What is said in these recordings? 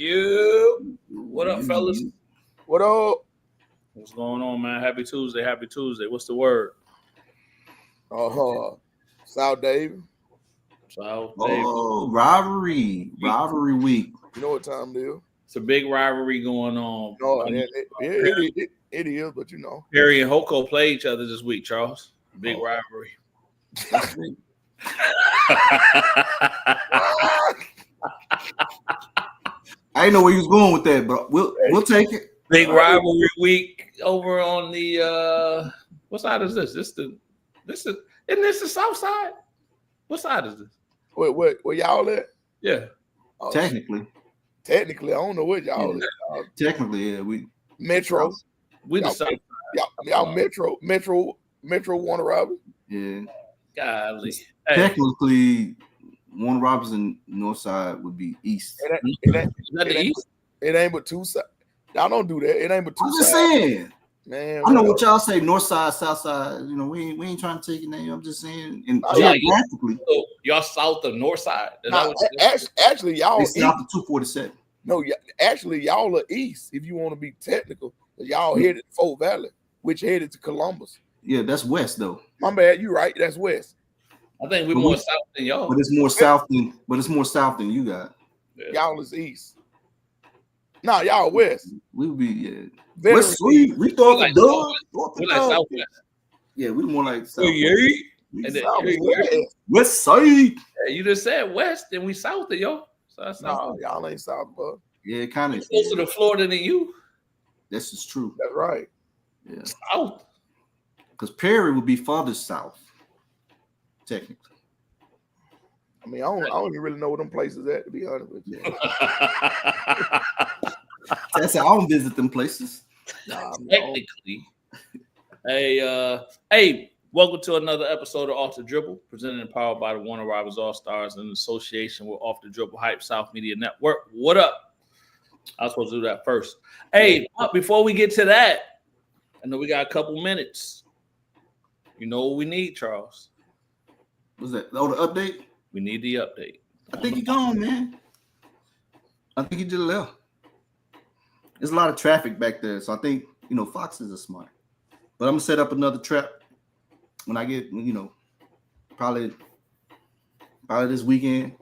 You. What up, fellas? What up? What's going on, man? Happy Tuesday. Happy Tuesday. What's the word? South Dave. South Dave. Oh, rivalry week. You know what time it is? It's a big rivalry going on. No, it is, but you know. Perry and Hoko play each other this week, Charles. Big rivalry. I didn't know where you was going with that, but we'll take it. Big rivalry week over on the what side is this? Isn't this the south side? What side is this? Wait, where y'all at? Yeah. Technically, I don't know what y'all at. Technically, yeah, we Metro. We the south. Y'all Metro Warner Robins. Yeah. Golly. Hey. Technically, Warner Robins and North Side would be east. It ain't but two sides. Y'all don't do that. It ain't but two sides. I'm just saying. Man, I know what y'all say, North Side, South Side. You know, we ain't trying to take your name. I'm just saying, and geographically, so y'all south of North Side. Actually, y'all it's south of 247. No, actually, y'all are east. If you want to be technical, y'all headed to Fort Valley, which headed to Columbus. Yeah, that's west though. My bad, you right. That's west. I think we're more south than y'all. But it's more south than you got. Yeah. Y'all is east. Nah, y'all west. We would be West sweet. We thought like southwest. Yeah, we more like south. West side. Yeah, you just said west, and we south of y'all. So that's no, y'all ain't south, bro. Yeah, kind of closer to Florida than you. This is true. That's right. Yeah, south. Because Perry would be farther south, technically. I mean, I don't even really know where them places at, to be honest with you. That's how I don't visit them places. Technically. Hey, welcome to another episode of Off the Dribble, presented and powered by the Warner Robins All-Stars in association with Off the Dribble Hype South Media Network. What up? I was supposed to do that first. Hey, before we get to that, I know we got a couple minutes. You know what we need, Charles? What's that? Oh, the update? We need the update. I think he's gone, man. I think he just left. There's a lot of traffic back there, so I think foxes are smart. But I'm gonna set up another trap when I get probably this weekend.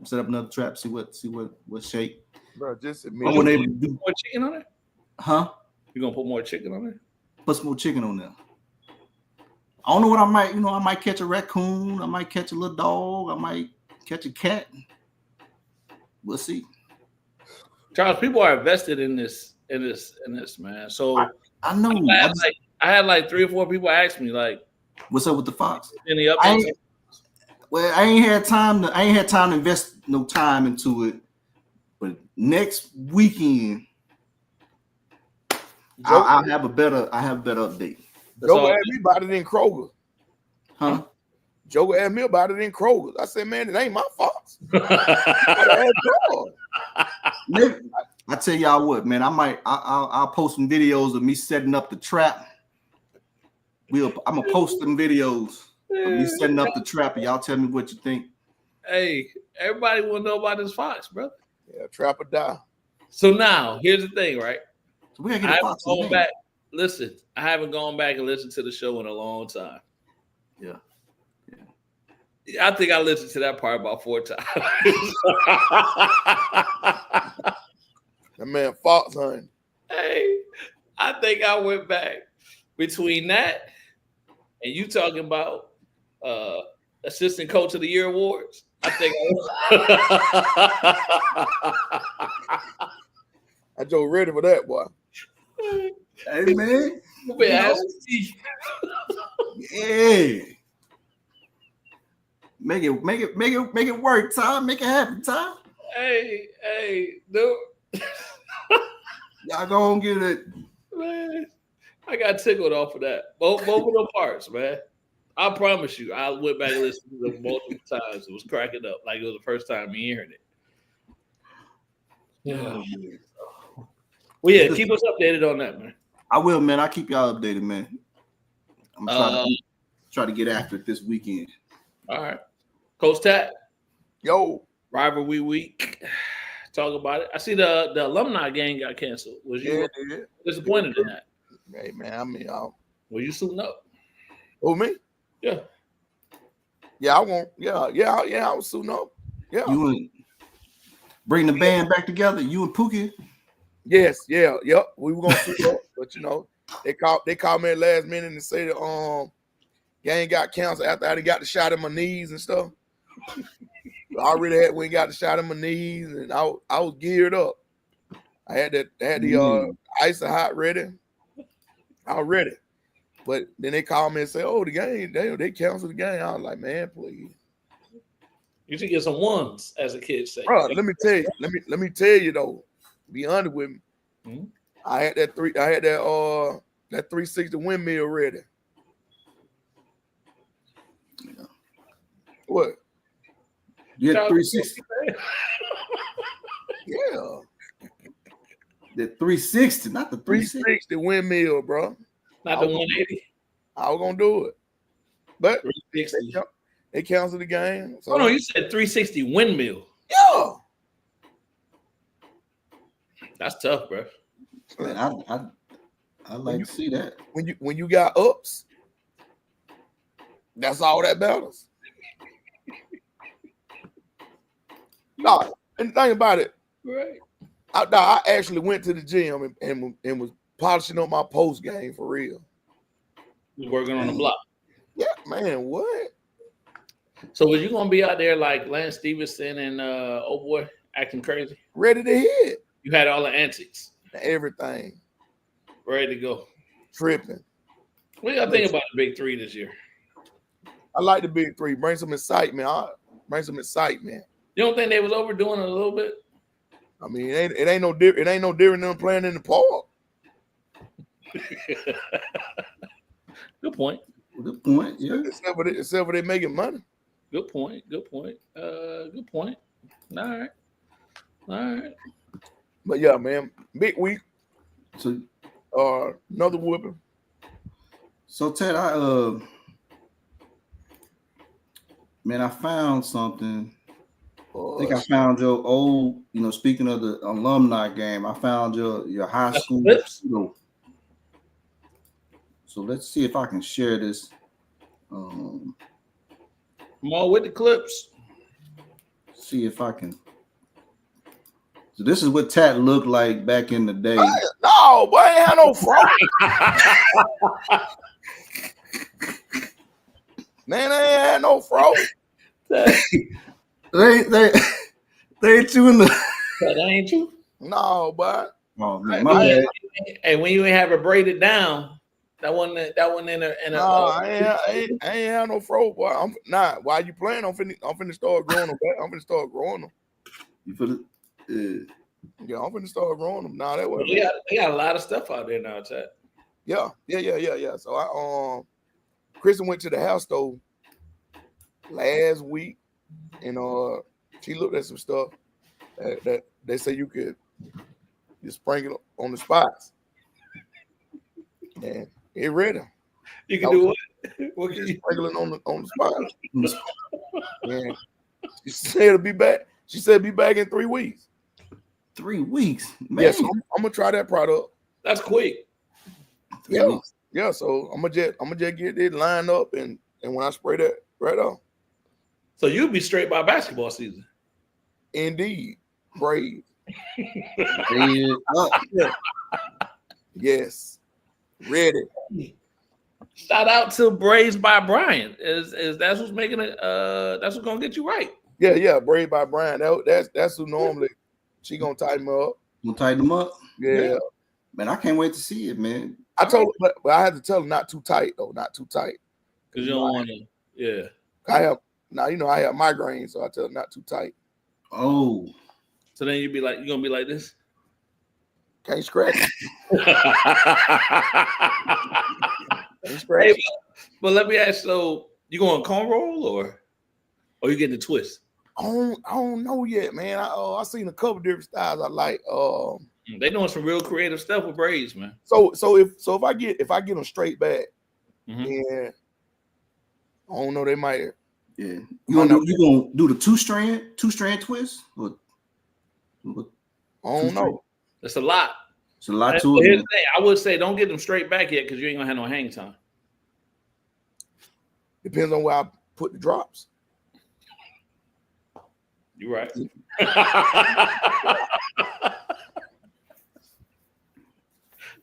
Set up another trap. See what shape. Bro, just admit. I wasn't able to do more chicken on it. Huh? You gonna put more chicken on it? Put some more chicken on there. I don't know what I might. I might catch a raccoon. I might catch a little dog. I might catch a cat. We'll see. Charles, people are invested in this, man. So I know. I had like 3 or 4 people ask me, like, what's up with the fox? Any updates? I ain't had time to invest no time into it. But next weekend, I'll have a better update. Joker asked me about it in Kroger. Huh? Joker asked me about it in Kroger. I said, man, it ain't my fault. I tell y'all what, man, I'll post some videos of me setting up the trap. I'm gonna post them videos of me setting up the trap, and y'all tell me what you think. Hey, everybody want to know about this fox, brother. Yeah, trap or die. So now, here's the thing, right? So we gotta get a fox. Listen, I haven't gone back and listened to the show in a long time. Yeah. I think I listened to that part about 4 times. That man Fox hunting. Hey, I think I went back between that and you talking about assistant coach of the year awards. I think I just ready for that, boy. Hey man, yeah. Make it work, Tom. Make it happen, Tom. Hey, dude. Y'all go and get it. Man, I got tickled off of that. Both of them parts, man. I promise you, I went back and listened to them multiple times. It was cracking up like it was the first time me hearing it. Yeah. Well, yeah, keep us updated on that, man. I will, man. I'll keep y'all updated, man. I'm try to get after it this weekend. All right. Coach Tat. Yo. Rivalry week. Talk about it. I see the alumni game got canceled. Was you disappointed in that? Hey man, I mean, Were you suiting up? who me? Yeah. Yeah, I won't. Yeah, I was suiting up. Yeah. You would bring the band back together. You and Pookie. Yes, yep. We were gonna suit up, but they called me at last minute and say the game got canceled after I got the shot in my knees and stuff. I already had got the shot in my knees and I was geared up. I had the ice and hot ready. I was ready. But then they called me and said, "Oh, the game, they canceled the game." I was like, "Man, please." You should get some ones, as a kid say. Bro, let me tell you though. Be honest with me. Mm-hmm. I had that 360 windmill ready. Yeah. What? You had 360. Yeah. The 360, not the 360 windmill, bro. Not the 180. I was gonna do it, but 360. they canceled the game. So. Oh no, you said 360 windmill. Yeah. That's tough, bro. Man, I like to see that. When you got ups, that's all that matters. No, and think about it. Right. I actually went to the gym and was polishing up my post game for real. You working on the block. Yeah, man. What? So was you gonna be out there like Lance Stevenson and old boy acting crazy? Ready to hit. You had all the antics. Everything. Ready to go. Tripping. What do y'all think about the big three this year? I like the big three. Bring some excitement. You don't think they was overdoing it a little bit? I mean, it ain't no different. It ain't no different than playing in the park. Good point. Good point. Yeah. Except for they making money. Good point. Good point. Good point. All right. But yeah, man, big week. So another whooping. So Ted, I found something. I think I found your old, speaking of the alumni game, I found your high school photo. So let's see if I can share this. Come on with the clips. See if I can. So this is what Tat looked like back in the day. No, boy, I ain't had no fro. Man, I ain't had no fro. They ain't you in the. That ain't you? No, but Oh man, my bad. Hey, when you ain't have it braided down, that one in a. No, I ain't had no fro, boy. I'm not. Why you playing? I'm finna start growing them back. I'm finna start growing them. You put it. Yeah, I'm finna start growing them. Nah, that way. They got a lot of stuff out there now, Chad. Yeah. So Kristen went to the house though last week, and she looked at some stuff that they say you could just sprinkle on the spots, and it ready. You can do what? What can you sprinkling on the spots? Yeah, she said it'll be back. She said be back in 3 weeks. 3 weeks. Man. Yes, I'm gonna try that product. That's quick. 3 weeks. Yeah. So I'm gonna just get it lined up, and when I spray that right off. So you'll be straight by basketball season. Indeed, brave. Yeah. Yes, ready. Shout out to Braids by Brian. Is that's what's making it? That's what's gonna get you right. Yeah. Braid by Brian. That's who normally she gonna tighten them up. Gonna tighten them up. Yeah. Man, I can't wait to see it, man. I told her, but I had to tell her not too tight though, not too tight. Because you don't want to. Yeah. I have migraines, so I tell her not too tight. Oh. So then you're gonna be like this. Can't scratch. Can't scratch. Hey, but let me ask. So you going cone roll or you getting the twist? I don't know yet, man. I seen a couple different styles I like. They doing some real creative stuff with braids, man. So if I get them straight back, yeah, I don't know. They might. Yeah, you gonna do the two strand twist? Or? But I don't know. It's a lot. it's a lot And to here's it. the thing, I would say don't get them straight back yet because you ain't gonna have no hang time. Depends on where I put the drops. You're right.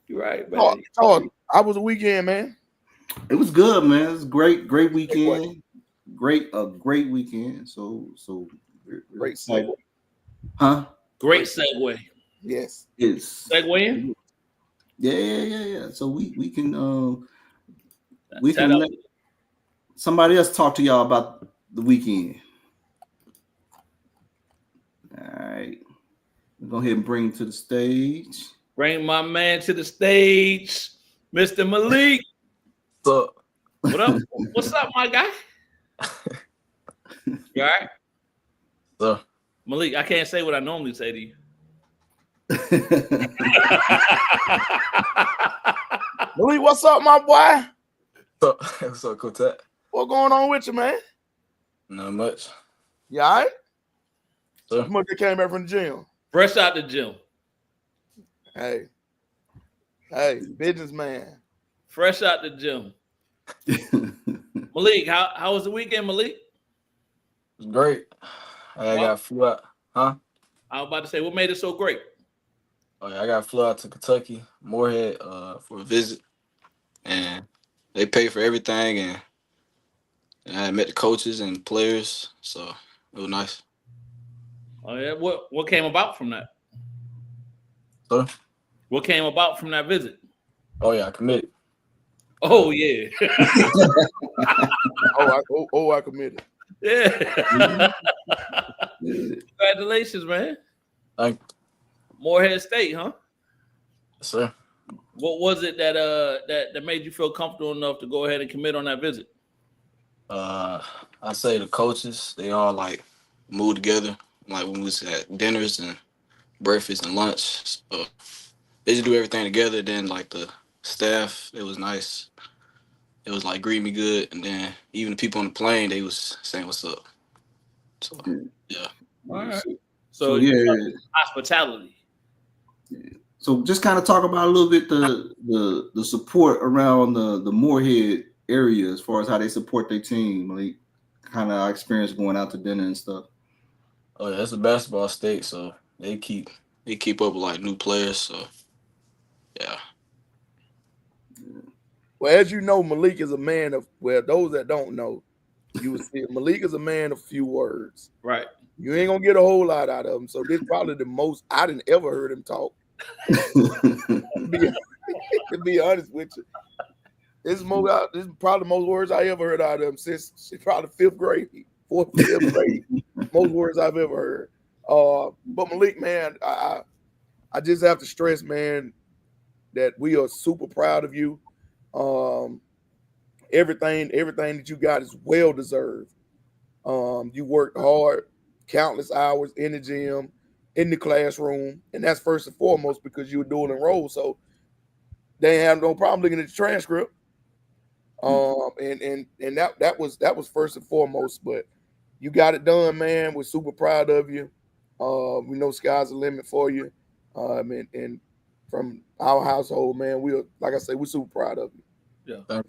You're right, man. I was a weekend, man. It was good, man. It was great weekend. A great weekend. So Great segue. Huh? Great segue. Yes. It's Segue in? Yeah. So we can Set up. let somebody else talk to y'all about the weekend. All right. Go ahead and bring him to the stage. Bring my man to the stage, Mr. Malik. What's up? What up? What's up, my guy? You all right? So, Malik, I can't say what I normally say to you. Malik, what's up, my boy? what's up, Quartet? What going on with you, man? Not much. You all right? So, How much you came back from the gym? Fresh out the gym. Hey, businessman. Fresh out the gym. Malik, how was the weekend, Malik? it was great. I got flew out. Huh? I was about to say, what made it so great? Oh, yeah, I got flew out to Kentucky, Moorhead, for a visit. And they paid for everything. And I met the coaches and players. So it was nice. Oh, yeah. What came about from that? So, What came about from that visit? oh, yeah, I committed. Oh, yeah. I committed. Yeah. Congratulations, man. Thank you. Moorhead State, huh? Yes, sir. What was it that made you feel comfortable enough to go ahead and commit on that visit? I say the coaches, they all like moved together. Like when we was at dinners and breakfast and lunch. So they just do everything together. Then like the staff, it was nice. It was like greet me good. And then even the people on the plane, they was saying what's up. So yeah. All right. So hospitality. So just kind of talk about a little bit the support around the Moorhead area as far as how they support their team, like kind of experience going out to dinner and stuff. Oh yeah, it's a basketball state, so they keep up with like new players. So yeah. Well, as you know, Malik is a man of, well, those that don't know, you would see Malik is a man of few words. Right. You ain't gonna get a whole lot out of him. So this is probably the most I didn't ever heard him talk. To be honest with you. This is probably the most words I ever heard out of him since probably fifth grade. Most words I've ever heard. But Malik, man, I just have to stress, man, that we are super proud of you. Everything that you got is well deserved. You worked hard, countless hours in the gym, in the classroom, and that's first and foremost because you were dual enrolled. So they ain't have no problem looking at the transcript. And that was first and foremost. But you got it done, man. We're super proud of you. We know sky's the limit for you. And from our household, man, like I say, we're super proud of you. Yeah.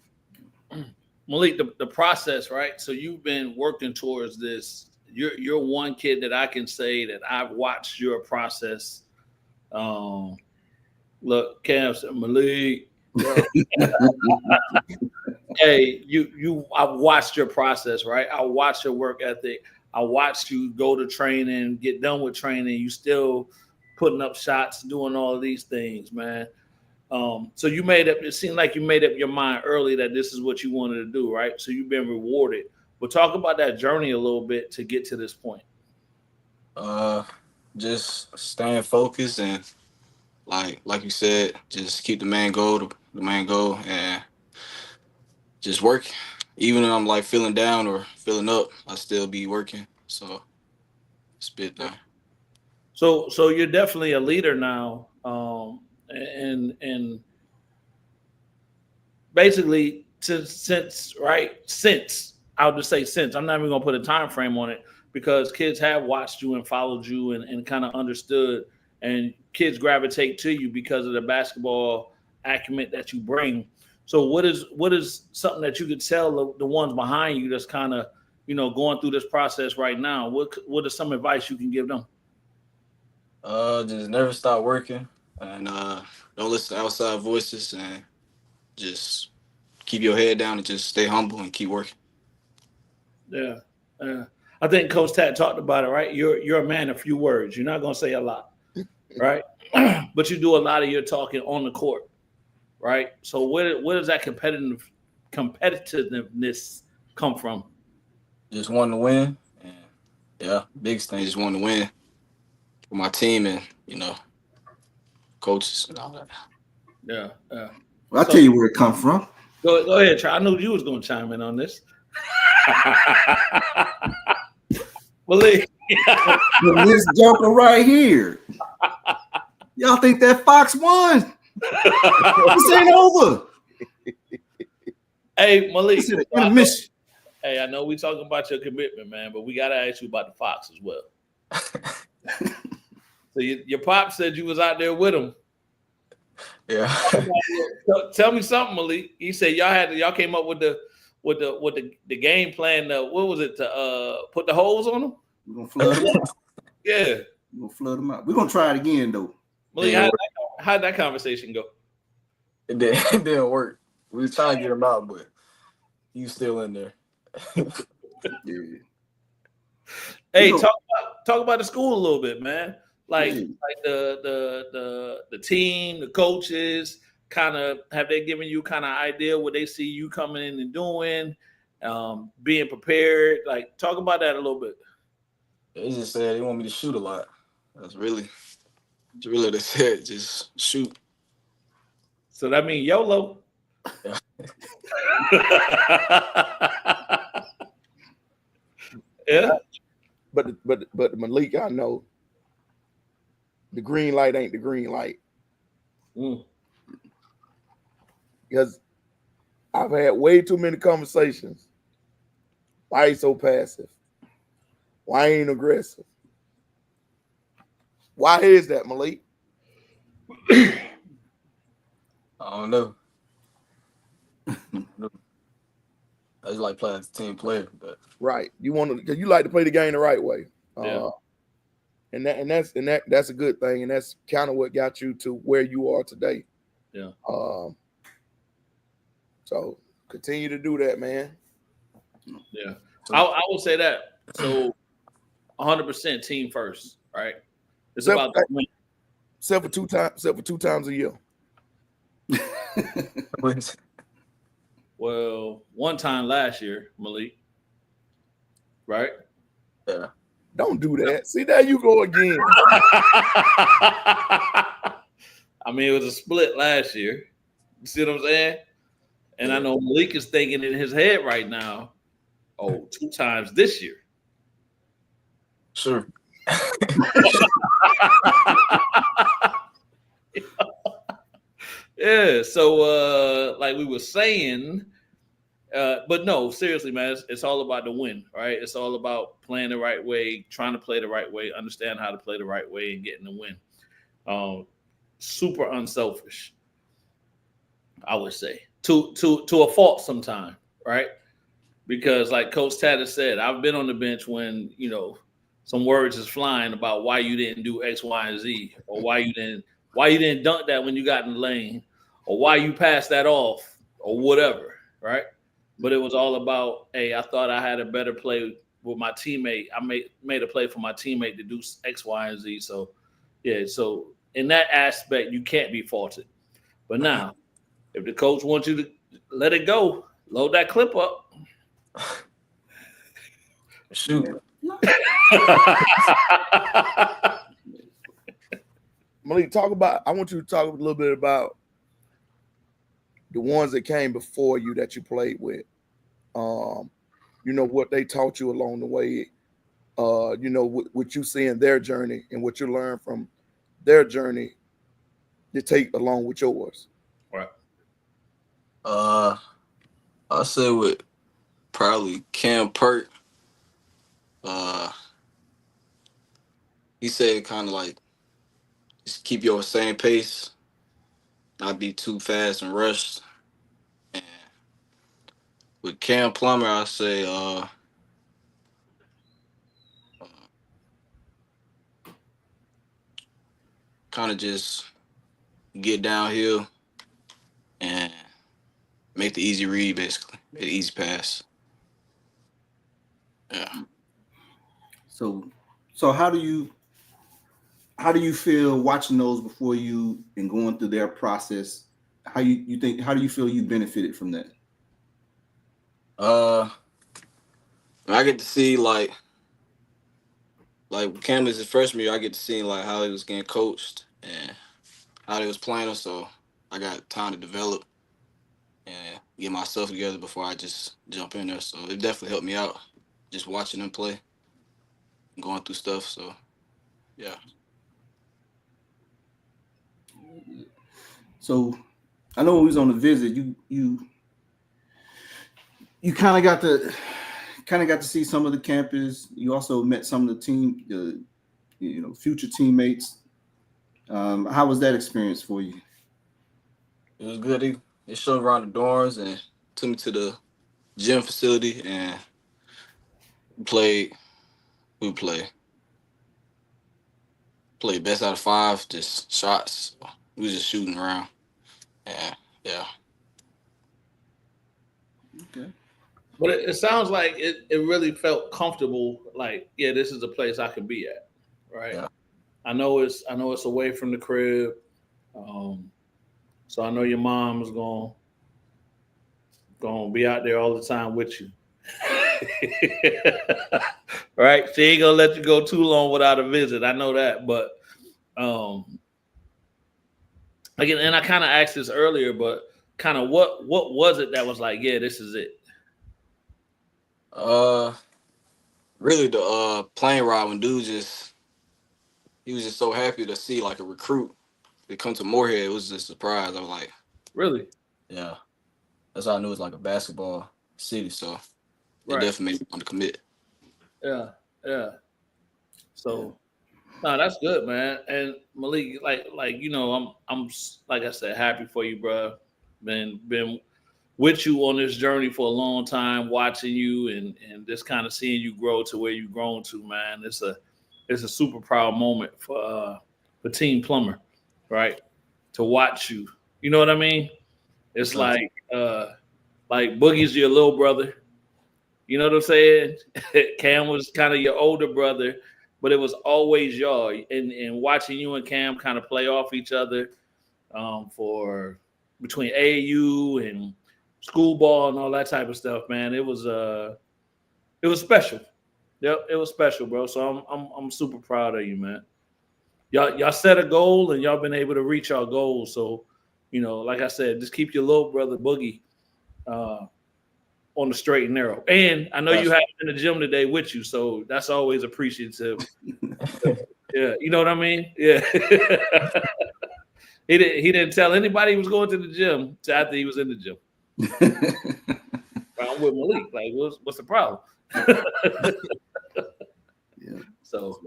Malik, the process, right? So you've been working towards this. You're one kid that I can say that I've watched your process. Look, Cam said, Malik. Hey, I've watched your process, right? I watched your work ethic. I watched you go to training, get done with training. You still putting up shots, doing all of these things, man. So you it seemed like you made up your mind early that this is what you wanted to do, right? So you've been rewarded. But talk about that journey a little bit to get to this point. Just staying focused and like you said, just keep the main goal, and just work. Even when I'm like feeling down or feeling up, I still be working. So it's a bit done. So you're definitely a leader now. And basically since I'll just say since I'm not even gonna put a time frame on it, because kids have watched you and followed you and kind of understood, and kids gravitate to you because of the basketball acumen that you bring. So what is something that you could tell the ones behind you that's kind of, going through this process right now? What is some advice you can give them? Just never stop working, and don't listen to outside voices, and just keep your head down and just stay humble and keep working. Yeah. I think Coach Tat talked about it, right? You're a man of few words. You're not going to say a lot, right? But you do a lot of your talking on the court, right? So where does that competitiveness come from? Just wanting to win, and biggest thing, just wanting to win for my team and coaches and all that. Yeah. Well, I'll tell you where it come from. Go ahead, Charlie. I knew you was going to chime in on this. Believe this joker right here. Y'all think that Fox won? This ain't over. Hey, Malik. Hey, I know we talking about your commitment, man, but we got to ask you about the Fox as well. So your pop said you was out there with him. Yeah. Tell me something, Malik. He said y'all came up with the game plan. What was it, to put the holes on them? We're gonna flood them out. Yeah, we're gonna flood them out. We're gonna try it again though. Malik, how'd that conversation go? It didn't work. We was trying to get him out, but he's still in there. Yeah. Hey, talk about the school a little bit, man. Like the team, the coaches, kind of have they given you kind of idea what they see you coming in and doing, being prepared? Like, talk about that a little bit. They just said they want me to shoot a lot. That's really they said, just shoot. So that means YOLO. Yeah. Yeah. But Malik, I know the green light ain't the green light. Because I've had way too many conversations. Why you so passive? Why ain't aggressive? Why is that, Malik? I don't know. I just like playing as a team player, but right. You want to, because you like to play the game the right way. Yeah. And that's a good thing, and that's kind of what got you to where you are today. Yeah. So continue to do that, man. Yeah. I will say that. So 100% team first, right? It's about the win. Except for two times a year. Well, one time last year, Malik. Right? Yeah. Don't do that. See, there you go again. I mean, it was a split last year. You see what I'm saying? And I know Malik is thinking in his head right now, 2 times this year. Sure. Yeah. So, like we were saying, but no, seriously, man, it's all about the win, right? It's all about playing the right way, trying to play the right way, understand how to play the right way, and getting the win. Super unselfish, I would say, to a fault sometime, right? Because like Coach Tatter said, I've been on the bench when, some words is flying about why you didn't do X, Y, and Z, or why you didn't dunk that when you got in the lane, or why you passed that off, or whatever, right? But it was all about, hey, I thought I had a better play with my teammate. I made a play for my teammate to do X, Y, and Z. So, yeah, so in that aspect, you can't be faulted. But now, if the coach wants you to let it go, load that clip up. Shoot. Malik, I want you to talk a little bit about the ones that came before you that you played with. What they taught you along the way, what you see in their journey and what you learn from their journey to take along with yours. Right. I say with probably Cam Pert, he said kind of like just keep your same pace, not be too fast and rushed. And with Cam Plummer, I say kind of just get downhill and make the easy read, basically, make the easy pass. Yeah. So how do you feel watching those before you and going through their process? How do you feel you benefited from that? I get to see like Cam is his freshman year. I get to see like how he was getting coached and how they was playing him. So I got time to develop and get myself together before I just jump in there. So it definitely helped me out just watching them play, going through stuff. So yeah. So I know when we was on the visit, you kind of got to see some of the campus. You also met some of the future teammates. How was that experience for you? It was good. He showed around the dorms and took me to the gym facility and we played. We played best out of 5, just shots. We was just shooting around. And yeah. Okay. But it sounds like it really felt comfortable. Like, yeah, this is a place I could be at, right? Yeah. I know it's away from the crib, so I know your mom is gonna be out there all the time with you. Right? She ain't gonna let you go too long without a visit. I know that, but again, and I kind of asked this earlier, but kind of what was it that was like, yeah, this is it? Really the plane ride when he was just so happy to see like a recruit to come to Moorhead. It was just a surprise. I was like, Really? yeah. That's how I knew it was like a basketball city. So it Right. definitely made me want to commit. Yeah. So, no, that's good, man. And Malik, like I'm like I said, happy for you, bro. Been with you on this journey for a long time, watching you and just kind of seeing you grow to where you've grown to, man. It's a super proud moment for Team Plummer, right? To watch you. You know what I mean? It's like Boogie's your little brother. You know what I'm saying? Cam was kind of your older brother, but it was always y'all. And watching you and Cam kind of play off each other for between AAU and school ball and all that type of stuff, man. It was special. Yep, it was special, bro. So I'm super proud of you, man. Y'all set a goal and y'all been able to reach our goals. So, like I said, just keep your little brother Boogie on the straight and narrow. And I know you have him in the gym today with you, so that's always appreciative. Yeah, you know what I mean? Yeah. He didn't tell anybody he was going to the gym till after he was in the gym. I'm with Malik. Like, what's the problem? Yeah. So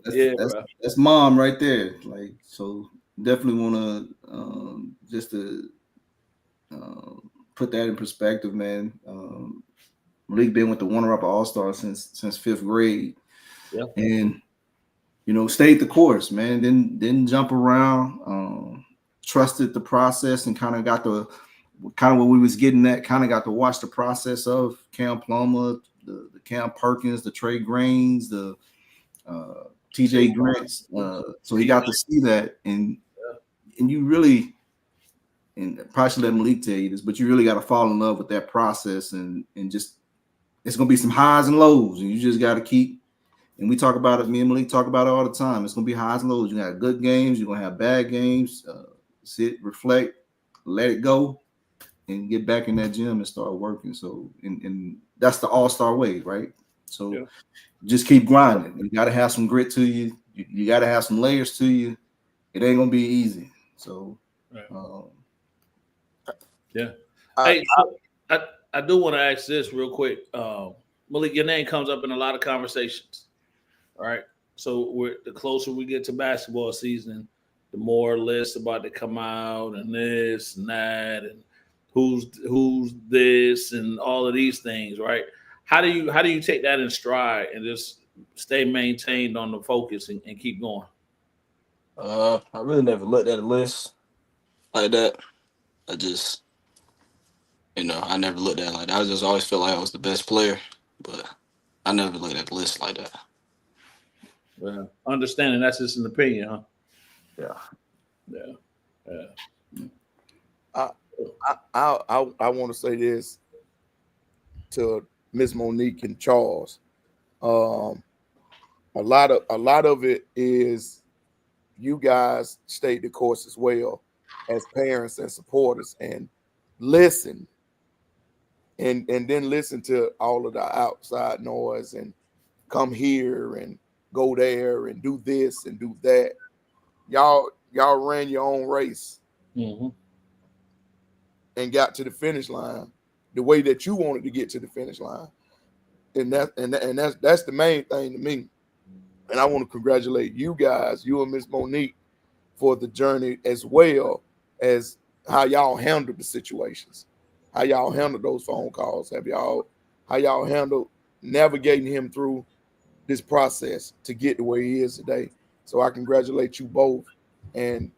that's mom right there. Like, so definitely want to just to put that in perspective, man. Malik been with the Warner Up All-Star since 5th grade. Yeah. And stayed the course, man. Didn't jump around. Trusted the process and kind of got what we was getting at. Kind of got to watch the process of Cam Plummer, the Cam Perkins, the Trey Grains, the TJ Grants. So he got to see that, and you really, and probably should let Malik tell you this, but you really got to fall in love with that process, and just it's gonna be some highs and lows, and you just got to keep. And we talk about it. Me and Malik talk about it all the time. It's gonna be highs and lows. You're gonna have good games. You're gonna have bad games. Sit, reflect, let it go, and get back in that gym and start working. So, and that's the all-star way, right? So, just keep grinding. You got to have some grit to you. You got to have some layers to you. It ain't gonna be easy. So, yeah. Hey, I do want to ask this real quick. Malik, your name comes up in a lot of conversations. All right. So the closer we get to basketball season, the more lists about to come out and this and that and who's this and all of these things, right? How do you take that in stride and just stay maintained on the focus and keep going? I really never looked at a list like that. I just, I never looked at it like that. I just always felt like I was the best player, but I never looked at the list like that. Well, understanding that's just an opinion, huh? Yeah. I want to say this to Miss Monique and Charles. A lot of it is you guys stayed the course as well as parents and supporters and listen and then listen to all of the outside noise and come here and go there and do this and do that. Y'all ran your own race Mm-hmm. and got to the finish line the way that you wanted to get to the finish line. And that's the main thing to me. And I want to congratulate you guys, you and Miss Monique, for the journey as well as how y'all handled the situations, how y'all handled those phone calls, how y'all handled navigating him through this process to get to where he is today. So I congratulate you both. And,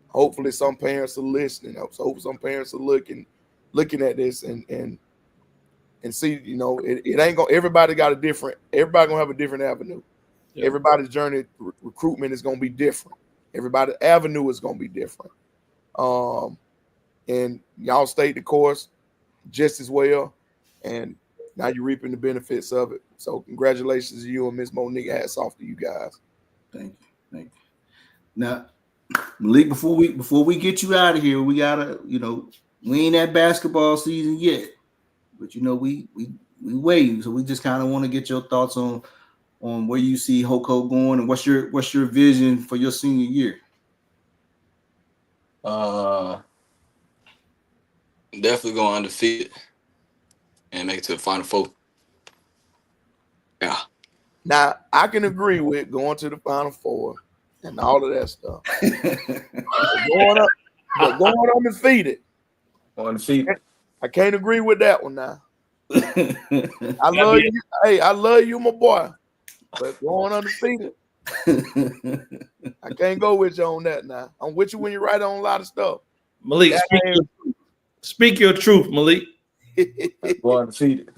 hopefully some parents are listening. So hope some parents are looking at this and see, it ain't gonna, everybody gonna have a different avenue. Yeah. Everybody's journey recruitment is gonna be different. Everybody's avenue is gonna be different. And y'all stayed the course just as well. And now you're reaping the benefits of it. So congratulations to you and Miss Monique. Hats off to you guys. Thank you. Now, Malik, before we get you out of here, we gotta, we ain't at basketball season yet, but we waiting. So we just kind of want to get your thoughts on where you see Hoko going and what's your vision for your senior year. Definitely going undefeated and make it to the Final Four. Yeah. Now I can agree with going to the Final Four and all of that stuff. going undefeated. Undefeated. I can't agree with that one now. I love you. Hey, I love you, my boy. But going undefeated, I can't go with you on that now. I'm with you when you're right on a lot of stuff. Malik, speak your truth, Malik. Going undefeated.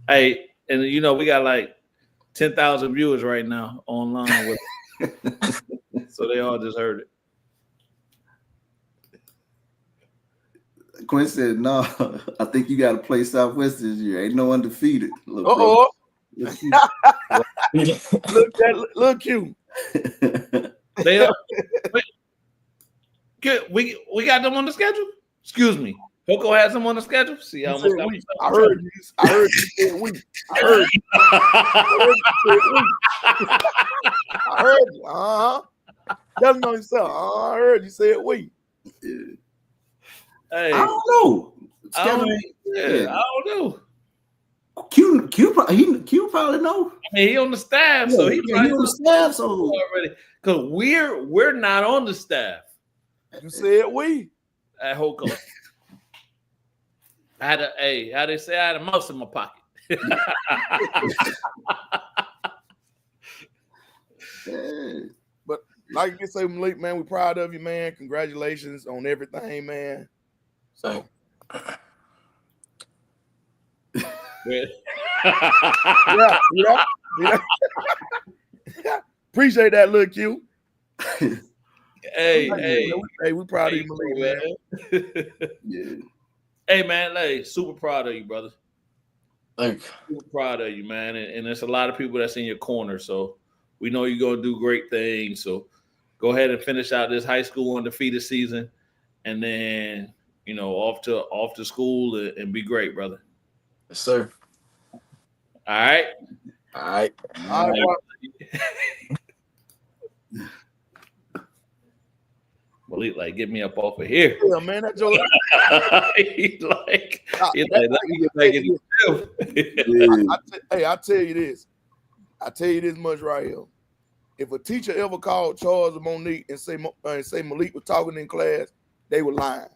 Hey, and we got like 10,000 viewers right now online with so they all just heard it. Quinn said, "No, I think you got to play Southwest this year. Ain't no undefeated." Look cute. They are. We got them on the schedule. Excuse me. Hoko has them on the schedule. See, I heard you said we. I heard you. Tell him on yourself. I heard you said we. Hey, I don't know. I don't know. Q probably know. I mean, he on the staff, so he on the staff. So already, because we're not on the staff. You said we at Hoko. How they say I had a mouse in my pocket. But like you say, Malik, man, we're proud of you, man. Congratulations on everything, man. So yeah. Appreciate that, little Q. Hey, we proud of you, Malik, man. Yeah. Hey, man, super proud of you, brother. Thank you. Super proud of you, man. And there's a lot of people that's in your corner, so we know you're gonna do great things. So go ahead and finish out this high school undefeated season, and then off to school and be great, brother. Yes, sir. All right. Malik, get me up off of here. Yeah, man, that's your. Let me get back in the Hey, I tell you this. I tell you this much right here. If a teacher ever called Charles or Monique and say Malik was talking in class, they were lying.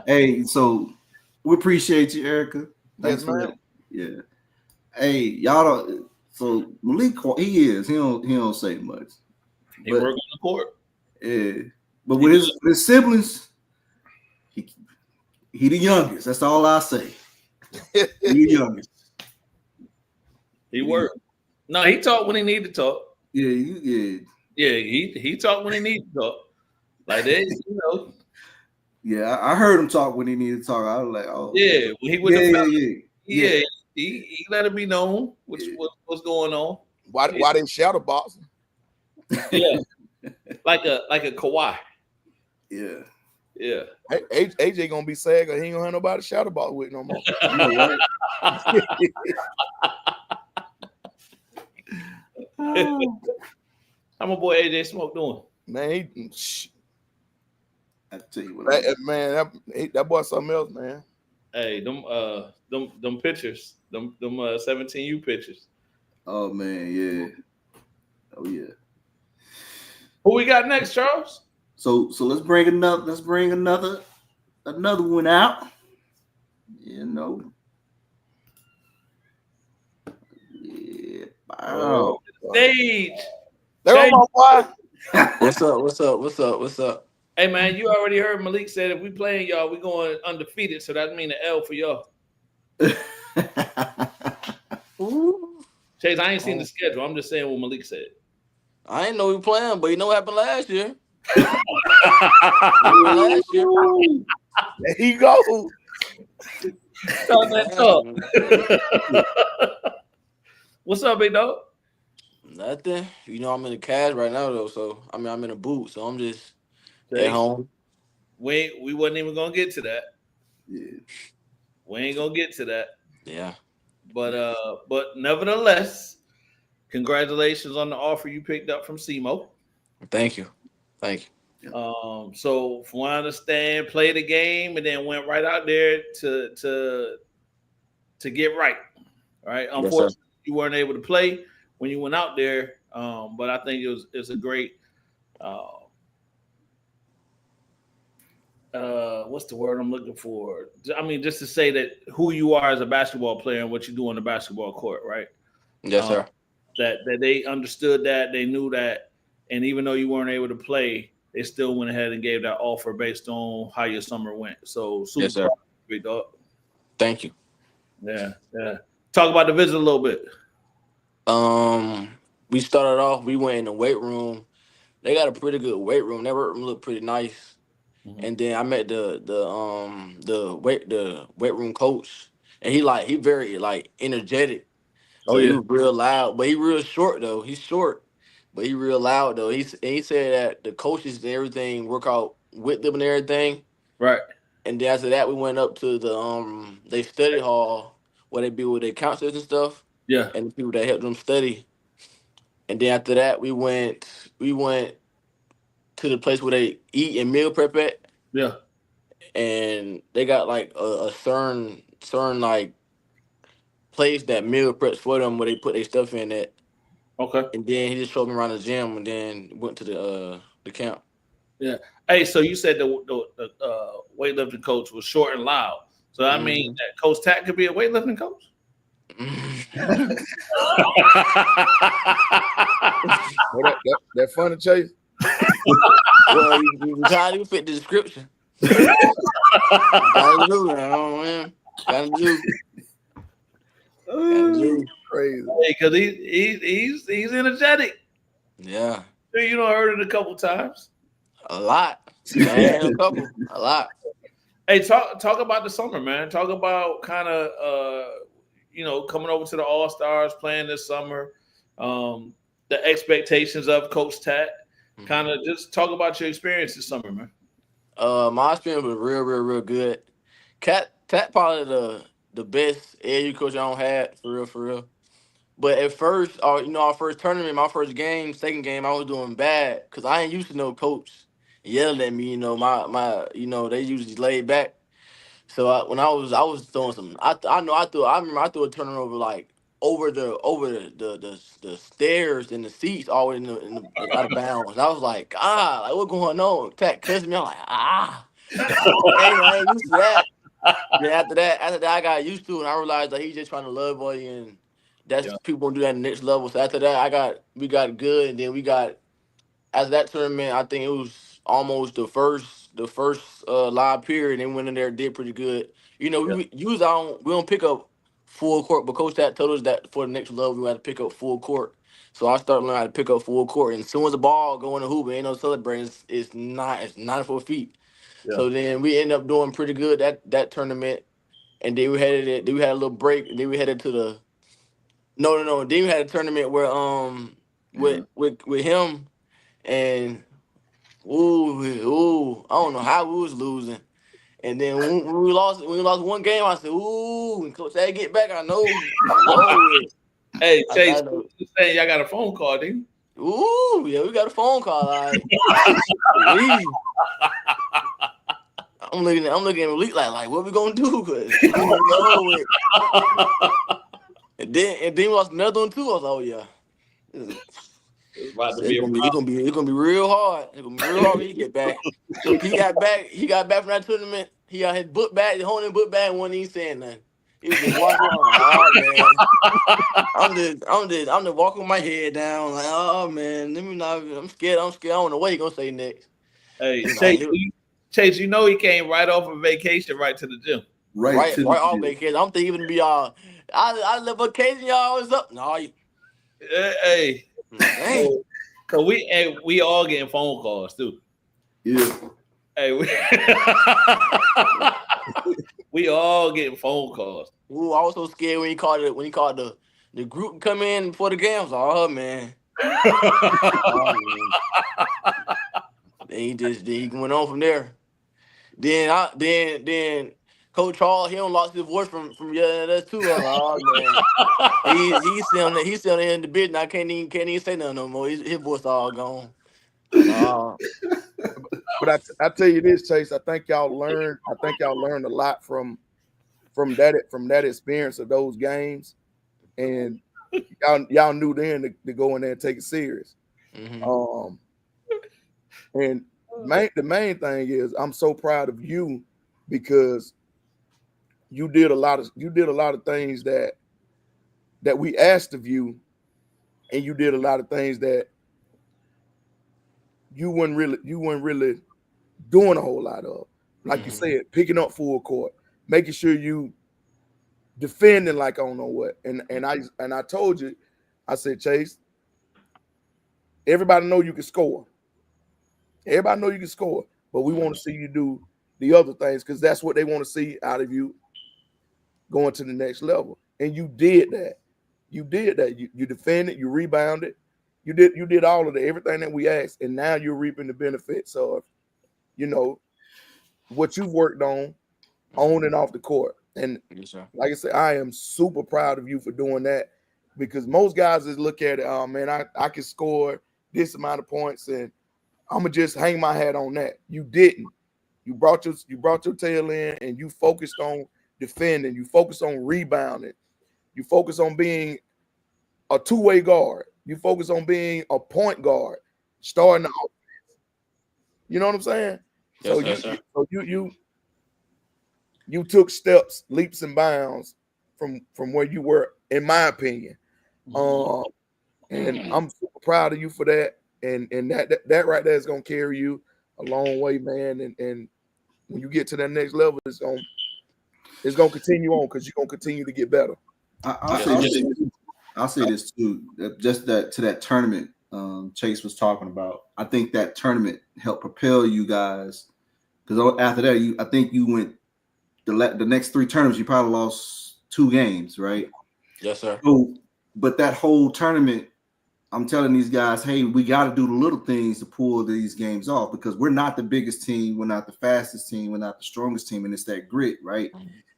Hey, so we appreciate you, Erica. Thanks Yes, for man. that. Yeah. Hey, y'all don't. So Malik, he don't say much. He work on the court. Yeah, but with his siblings, he the youngest. That's all I say. He the youngest. He work. No, he talk when he need to talk. Yeah. He talk when he need to talk. Like that, Yeah, I heard him talk when he needed to talk. I was like, oh. Yeah, when he with yeah, the fellas, yeah. He let it be known what's going on. Why they shadow boxing? Yeah, like a Kawhi. Yeah. Yeah. AJ gonna be sad because he ain't gonna have nobody to shadow box with no more. How my boy AJ Smoke doing? Man, I tell you what, that boy something else, man. Hey, them pictures, them 17U pictures. Oh man, yeah. Oh yeah. Who we got next, Charles? So let's bring another one out. You know. Yeah. Wow. Stage. There my boy. What's up? Hey man, you already heard Malik said if we playing y'all, we going undefeated. So that mean an L for y'all. Chase, I ain't seen the schedule. I'm just saying what Malik said. I ain't know we playing, but you know what happened last year. There he go. Talk that talk. What's up, big dog? Nothing. You know I'm in the cash right now though, so I'm in a boot, so I'm just at home. We wasn't even gonna get to that. Yeah. We ain't gonna get to that. Yeah. But nevertheless, congratulations on the offer you picked up from SEMO. Thank you. So from what I understand, played the game and then went right out there to get right. Right. Unfortunately, you weren't able to play when you went out there. But I think it's a great what's the word I'm looking for? I mean, just to say that who you are as a basketball player and what you do on the basketball court, right? Yes, sir. That they understood that, they knew that, and even though you weren't able to play, they still went ahead and gave that offer based on how your summer went. So super yes, sir. Big dog. Thank you. Yeah. Talk about the visit a little bit. We started off. We went in the weight room. They got a pretty good weight room. That weight room looked pretty nice. Mm-hmm. And then I met the weight room coach, and he very energetic. So he was real loud, but he real short though. He's short, but he real loud though. He said that the coaches and everything work out with them and everything. Right. And then after that, we went up to the they study hall where they be with their counselors and stuff. Yeah. And the people that help them study. And then after that, we went to the place where they eat and meal prep at. Yeah. And they got like a certain like place that meal preps for them where they put their stuff in it. Okay. And then he just showed me around the gym and then went to the camp. Yeah. Hey, so you said the weightlifting coach was short and loud. So I mean that Coach Tack could be a weightlifting coach? that funny, Chase. Well, you trying to fit the description. Gotta do, man. Gotta do. Crazy. Because he's energetic. Yeah. You know, heard it a couple times. A lot. Man, a lot. Hey, talk about the summer, man. Talk about kind of coming over to the All-Stars, playing this summer, the expectations of Coach Tat. Kind of just talk about your experience this summer, man. My experience was real good. Tat probably the best AAU coach I don't had, for real. But at first, our first tournament, my first game, second game, I was doing bad because I ain't used to no coach yelling at me. My they usually laid back. So when I was throwing some, I remember I threw a turnover like over the stairs and the seats all the way out of bounds. I was like, like what's going on? Pat cussing me. I'm like, I ain't used to that. Then after that, I got used to it, and I realized that he's just trying to love boy, and Yeah. that's people gonna do that in the next level. So after that, we got good, and then we got after that tournament. I think it was almost the first live period. And went in there and did pretty good. You know, Yeah. we don't pick up full court, but Coach that told us that for the next level we had to pick up full court. So I started learning how to pick up full court, and as soon as the ball go in the hoop, ain't no celebrating. It's 94 feet. Yeah. So then we end up doing pretty good that tournament, and then we had a little break, and then we headed to the no. Then we had a tournament where with him and I don't know how we was losing. And then when we lost one game, I said, ooh, and Coach said, get back, I know. Hey, Chase, know. you saying y'all got a phone call, didn't you? Ooh, yeah, we got a phone call. Like, I'm looking at Malik like what we gonna do? And then we lost another one too. I was like, oh yeah. It's about to be a problem. It's gonna be real hard. It's gonna be real hard when he get back. He got back from that tournament. He got his book back, holding his book back, and wasn't even saying nothing. He was just walking around. Oh man. I'm just walking with my head down, like, oh man, let me not. I'm scared. I don't know what he gonna say next. Hey, Chase, you know he came right off of vacation right to the gym. Right off vacation. I'm thinking even be I left vacation, y'all was up. No, Hey. So we all getting phone calls too. Yeah. Hey, we all getting phone calls. Ooh, I was so scared when he called the group to come in before the game. I was like, oh man. Then he went on from there. Then Coach Charles, he don't lost his voice from yelling at us too. Oh man, he's still in the business. I can't even say nothing no more. His voice all gone. But I tell you this, Chase. I think y'all learned a lot from that experience of those games, and y'all knew then to go in there and take it serious. Mm-hmm. And the main thing is I'm so proud of you because you did a lot of things that we asked of you, and you did a lot of things that you weren't really doing a whole lot of. Like you said, picking up full court, making sure you defending like I don't know what. And I told you, I said, Chase, everybody know you can score. Everybody know you can score, but we want to see you do the other things because that's what they want to see out of you going to the next level. And you did that. You defended, you rebounded, you did all of everything that we asked, and now you're reaping the benefits of, what you've worked on and off the court. And like I said, I am super proud of you for doing that because most guys just look at it, oh man, I can score this amount of points and I'm gonna just hang my hat on that. You didn't. You brought your tail in and you focused on defending, you focused on rebounding, you focused on being a two-way guard, you focused on being a point guard, starting the offense. You know what I'm saying? Yes, So you took steps, leaps and bounds from where you were, in my opinion. And I'm super proud of you for that. And that right there is gonna carry you a long way, man. And when you get to that next level, it's gonna continue on because you're gonna continue to get better. I'll say this too. Just that to that tournament Chase was talking about. I think that tournament helped propel you guys because after that, I think you went the next three tournaments. You probably lost 2 games, right? Yes, sir. So, but that whole tournament, I'm telling these guys, hey, we got to do the little things to pull these games off because we're not the biggest team, we're not the fastest team, we're not the strongest team, and it's that grit, right?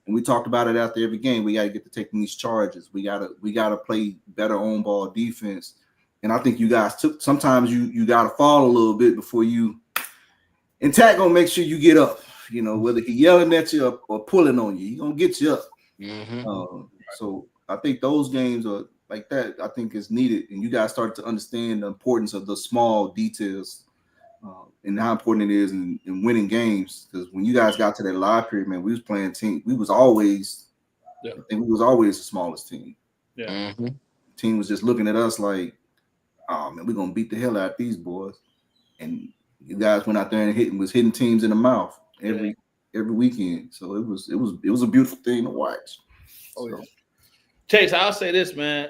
And we talked about it after every game. We got to get to taking these charges. We gotta play better on ball defense. And I think you guys sometimes you got to fall a little bit before you. And Tat gonna make sure you get up. You know, whether he yelling at you or pulling on you, he gonna get you up. Mm-hmm. So I think those games are like that. I think is needed, and you guys start to understand the importance of the small details and how important it is in winning games. Because when you guys got to that live period, man, we was playing team. We was always, Yeah. I think we was always the smallest team. Yeah. Mm-hmm. Team was just looking at us like, oh man, we're gonna beat the hell out of these boys. And you guys went out there and was hitting teams in the mouth every weekend. So it was a beautiful thing to watch. Oh, So, yeah. Chase, I'll say this, man.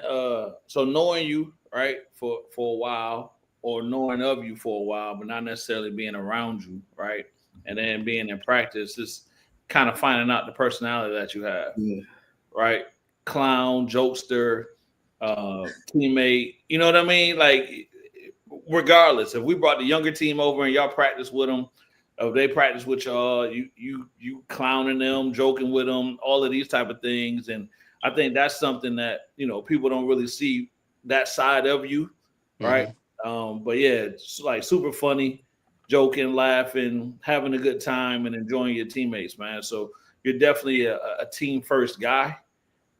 So knowing you, right, for a while, or knowing of you for a while, but not necessarily being around you, right, and then being in practice, just kind of finding out the personality that you have, yeah. right? Clown, jokester, teammate. You know what I mean? Like, regardless, if we brought the younger team over and y'all practice with them, if they practice with y'all, you clowning them, joking with them, all of these type of things, and I think that's something that people don't really see that side of you, right? But yeah, it's like super funny, joking, laughing, having a good time, and enjoying your teammates, man. So you're definitely a team first guy.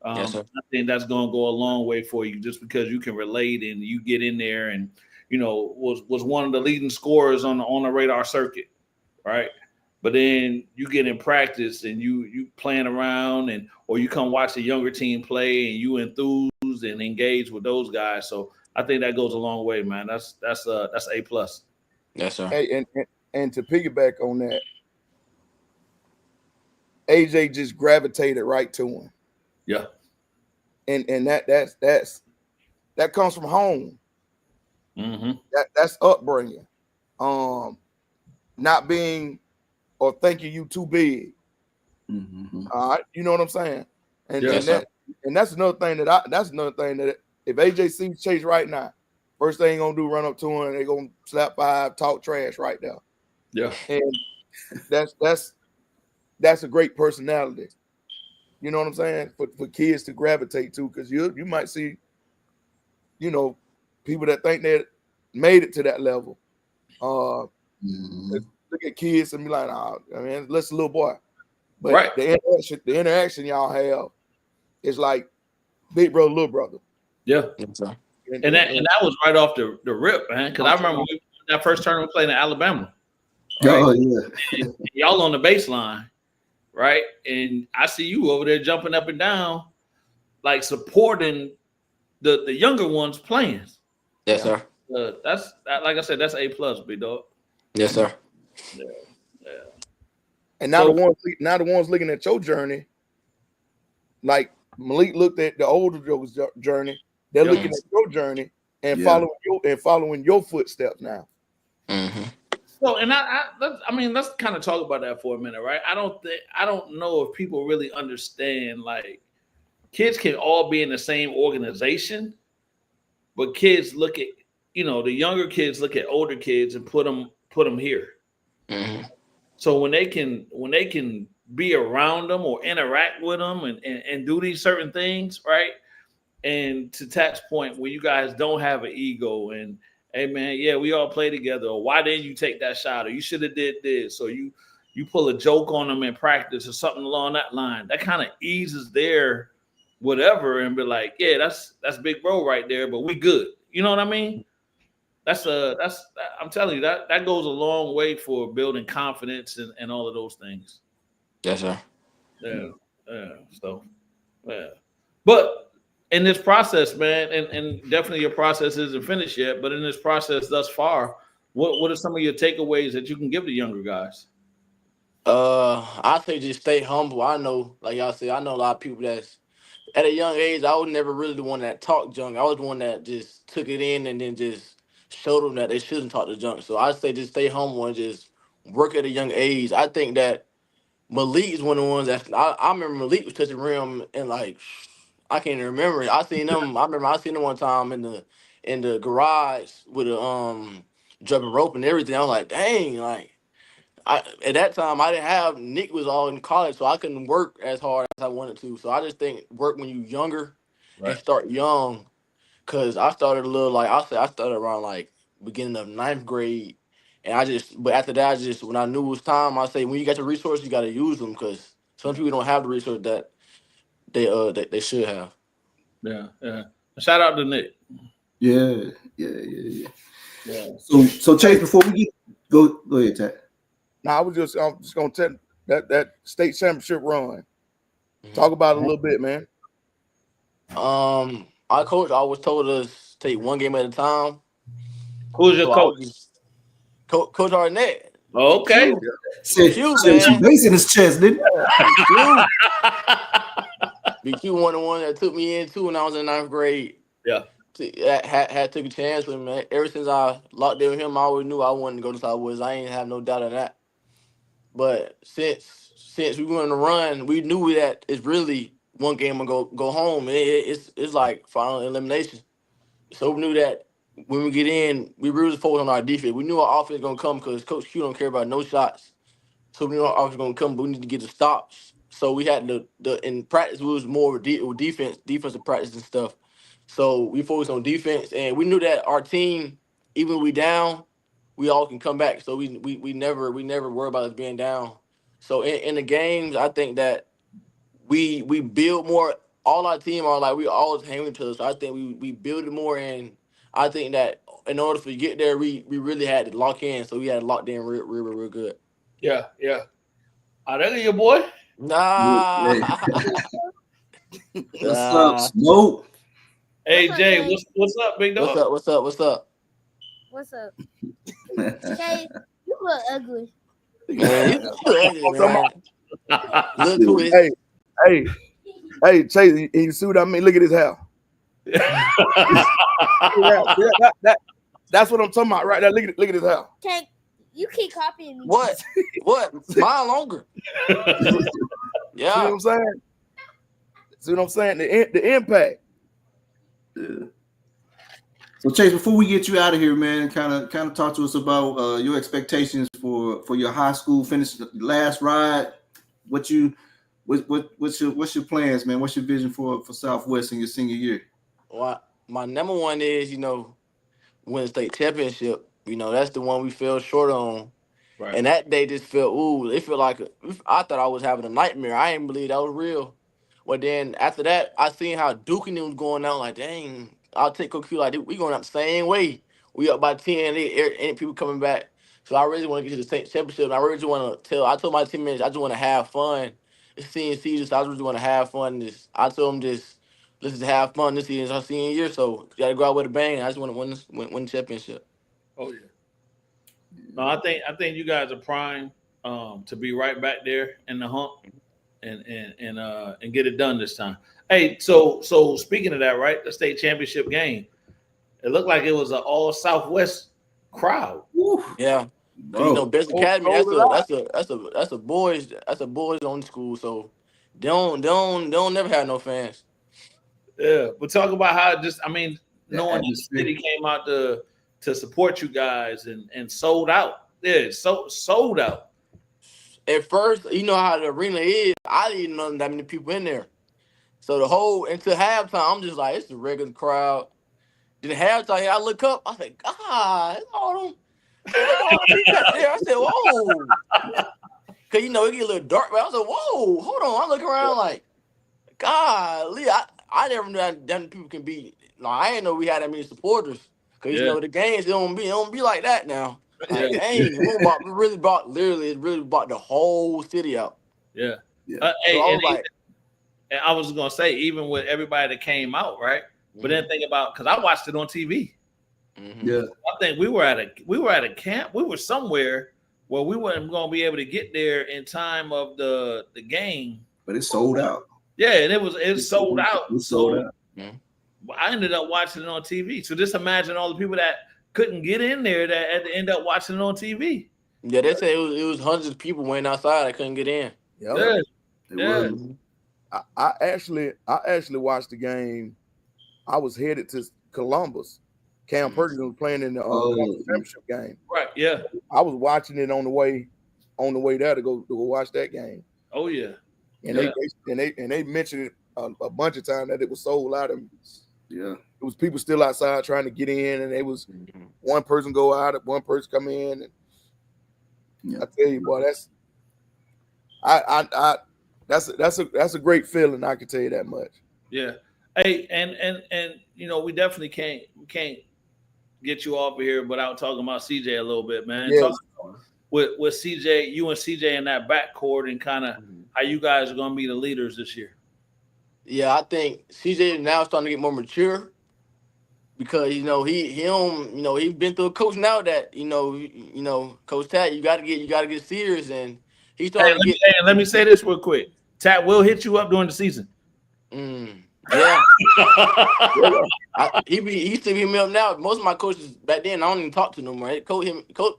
Yes, sir. I think that's going to go a long way for you, just because you can relate and you get in there and was one of the leading scorers on the radar circuit, right? But then you get in practice and you playing around or you come watch the younger team play and you enthuse and engage with those guys. So I think that goes a long way, man. That's A plus. Yes, sir. Hey, and to piggyback on that, AJ just gravitated right to him. Yeah. And that comes from home. Mm-hmm. That's upbringing. Not being or thinking you too big. Mm-hmm. All right, you know what I'm saying? And Yes, that's another thing that if AJ sees Chase right now, first thing he gonna do, run up to him and they gonna slap five, talk trash right there. Yeah. And that's a great personality. You know what I'm saying? For kids to gravitate to, because you might see, people that think they made it to that level. Look at kids and be like, "Oh, I mean, let's a little boy." But Right. the interaction y'all have is like big brother, little brother. Yeah. Yes, sir. And that was right off the rip, man. Because I remember that first tournament playing in Alabama. Right? Oh yeah. Y'all on the baseline, right? And I see you over there jumping up and down, like supporting the younger ones playing. Yes, sir. That's like I said, that's A plus, big dog. Yes, sir. Yeah. And now the ones looking at your journey, like Malik looked at the older Joe's journey, they're looking at your journey and following your footsteps now. Mm-hmm. So, and let's kind of talk about that for a minute, right? I don't know if people really understand, like, kids can all be in the same organization, but kids look at, the younger kids look at older kids and put them here. Mm-hmm. So when they can be around them or interact with them and do these certain things, right? And to Tat's point, where you guys don't have an ego and, hey man, yeah, we all play together, or why didn't you take that shot, or you should have did this, or you pull a joke on them in practice or something along that line, that kind of eases their whatever and be like, yeah, that's big bro right there, but we good. You know what I mean? I'm telling you, that goes a long way for building confidence and all of those things. Yes, sir. Yeah. So, yeah. But in this process, man, and definitely your process isn't finished yet, but in this process thus far, what are some of your takeaways that you can give the younger guys? I say just stay humble. I know, like y'all say, I know a lot of people that's at a young age. I was never really the one that talked junk. I was the one that just took it in and then just showed them that they shouldn't talk to junk. So I say just stay humble and just work at a young age. I think that Malik is one of the ones that I remember Malik was touching rim and like I can't even remember it. I seen them. I remember I seen them one time in the garage with a jumping rope and everything. I was like, dang, like. At that time I didn't have Nick was all in college, so I couldn't work as hard as I wanted to. So I just think work when you're younger and Right. start young. Cause I started a little like I said I started around like beginning of ninth grade, And but after that, when I knew it was time, I say when you got your resources, you got to use them because some people don't have the resource that they should have. Yeah, yeah. Shout out to Nick. Yeah. Yeah. So Chase, before we go ahead, Tat. Now I'm just gonna tell that state championship run. Talk about it a little bit, man. Our coach always told us take one game at a time. Who's your So I coach? was just Coach Arnett. Okay. BQ, Said some man. bass in his chest, didn't BQ. BQ one the one that took me in too when I was in 9th grade. Yeah. Had took a chance with him, man. Ever since I locked in with him, I always knew I wanted to go to Southwoods. I ain't have no doubt of that. But since we went on the run, we knew that it's really one game and go home. And it's like final elimination. So we knew that when we get in, we really focus on our defense. We knew our offense gonna come because Coach Q don't care about no shots. So we knew our offense gonna come, but we need to get the stops. So we had the in practice we was more defensive practice and stuff. So we focused on defense, and we knew that our team, even when we down, we all can come back. So we never worry about us being down. So in the games, I think that we build more. All our team are like we always hang with each other. So I think we build it more, and I think that in order to get there, we really had to lock in. So we had to lock in real good. Yeah, yeah. Are that your boy? Nah. What's up, Smoke? Hey What's up, Jay, Jay? what's up, big dog? What's up? What's up? Jay, you look ugly. Man, you ugly, man. Look to his Hey, Chase, you see what I mean? Look at his hair. That's what I'm talking about right there. Look at his hair. Can't you keep copying me? what? Mine longer. See what Yeah. I'm saying? See what I'm saying? The impact. Yeah. So Chase, before we get you out of here, man, kind of talk to us about your expectations for your high school finish, last ride. What's your plans, man? What's your vision for Southwest in your senior year? Well, my number one is, win state championship. That's the one we fell short on. Right. And that day just felt, it felt like I thought I was having a nightmare. I didn't believe that was real. But then after that, I seen how Duke and them was going out. Like, dang, I'll take Coach Q like we going out the same way. We up by 10, ain't people coming back. So I really want to get to the state championship. And I really want to I told my teammates, I just want to have fun. It's senior season, so I really want to have fun. I told them let's just have fun this season. It's our senior year, so got to go out with a bang. I just want to win the championship. Oh yeah. No, I think you guys are primed to be right back there in the hunt and get it done this time. Hey, so speaking of that, right? The state championship game, it looked like it was an all Southwest crowd. Woo. Yeah. Bro. Best Academy. That's a boys only school. So they don't never have no fans. Yeah, but talk about how knowing the atmosphere. city came out to support you guys and sold out. Yeah, sold out. At first, you know how the arena is. I didn't know that many people in there. So until halftime, I'm just like, it's a regular crowd. Then halftime, I look up, I said, God, it's all them people out there. I said, whoa. Cause it get a little dark, but I was like, whoa, hold on. I look around like, golly, I never knew that many people can be. No, I didn't know we had that many supporters. Cause the games it don't be like that now. Like, dang, it really brought the whole city out. Yeah. Yeah. And I was gonna say, even with everybody that came out, right? But then think about, because I watched it on TV. Mm-hmm. Yeah. I think we were at a camp. We were somewhere where we weren't gonna be able to get there in time of the game. But it sold out. Yeah, and it sold out. It sold out. I ended up watching it on TV. So just imagine all the people that couldn't get in there that had to end up watching it on TV. Yeah, they say it was hundreds of people waiting outside that couldn't get in. Yep. Yeah. I actually watched the game. I was headed to Columbus. Cam Perkins was playing in the championship game. Right. Yeah. I was watching it on the way there to go watch that game. Oh yeah. And they mentioned it a bunch of times that it was sold out. And Yeah. it was people still outside trying to get in, and it was one person go out, one person come in, and I tell you, boy, that's a great feeling. I can tell you that much. Yeah. Hey, and you know, we definitely can't get you off of here without talking about CJ a little bit, man. Yes. Talk with CJ, you and CJ in that backcourt, and kind of how you guys are going to be the leaders this year. Yeah, I think CJ now starting to get more mature because he don't he's been through a coach now that Coach Tat, you got to get serious, and he's starting to get. Let me say this real quick. Tat will hit you up during the season. Yeah. He used to hit me up now. Most of my coaches back then, I don't even talk to no more. Coach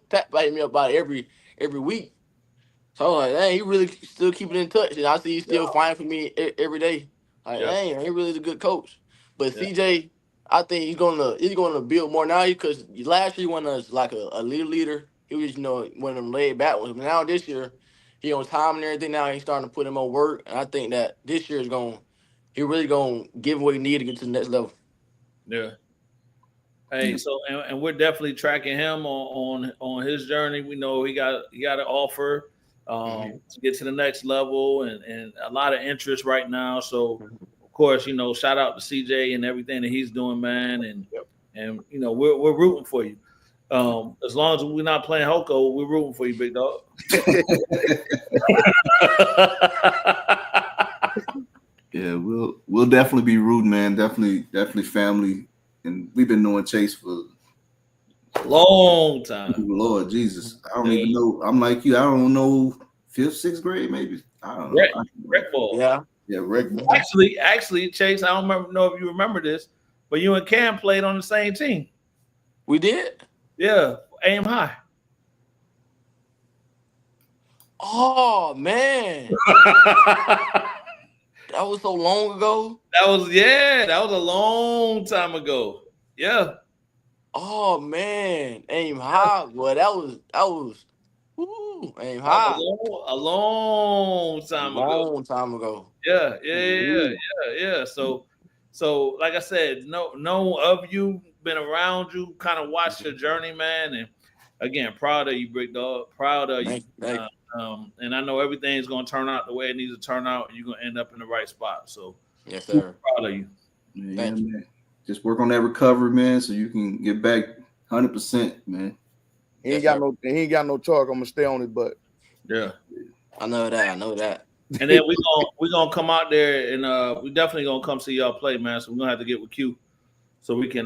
Tat hit me up about every week. So I was like, dang, he really still keeping in touch, and I see he's still fighting for me every day. Like, dang, he really is a good coach. But CJ, I think he's gonna build more now because last year he was like a leader. He was one of them laid back ones. But now this year, he on time and everything. Now he's starting to put in more work, and I think that this year he really gonna give him what he need to get to the next level. Yeah. Hey, so and we're definitely tracking him on his journey. We know he got an offer to get to the next level, and a lot of interest right now. So of course, shout out to CJ and everything that he's doing, man, and we're rooting for you. As long as we're not playing Hoko, we're rooting for you, big dog. Yeah, we'll definitely be rooting, man. Definitely family. And we've been knowing Chase for a long time. Lord Jesus. I don't even know. I'm like you. I don't know, 5th, 6th grade, maybe. I don't know. Rec ball. Yeah, rec ball. Actually, Chase, I don't know if you remember this, but you and Cam played on the same team. We did? Yeah, Aim High. Oh, man. That was so long ago. That was a long time ago. Yeah. Oh man, Aim High. Boy, that was Aim High. A long time ago. Long time ago. Yeah. So like I said, no of you been around you, kind of watched your journey, man. And again, proud of you, big dog. Proud of you. Thank you. And I know everything's going to turn out the way it needs to turn out, and you're going to end up in the right spot. So, yes, sir. Proud of you. Yeah, man. Just work on that recovery, man, so you can get back 100%, man. He ain't got no chalk. I'm gonna stay on his butt. Yeah, I know that. And then we're gonna come out there, and we definitely gonna come see y'all play, man. So we're gonna have to get with Q, so we can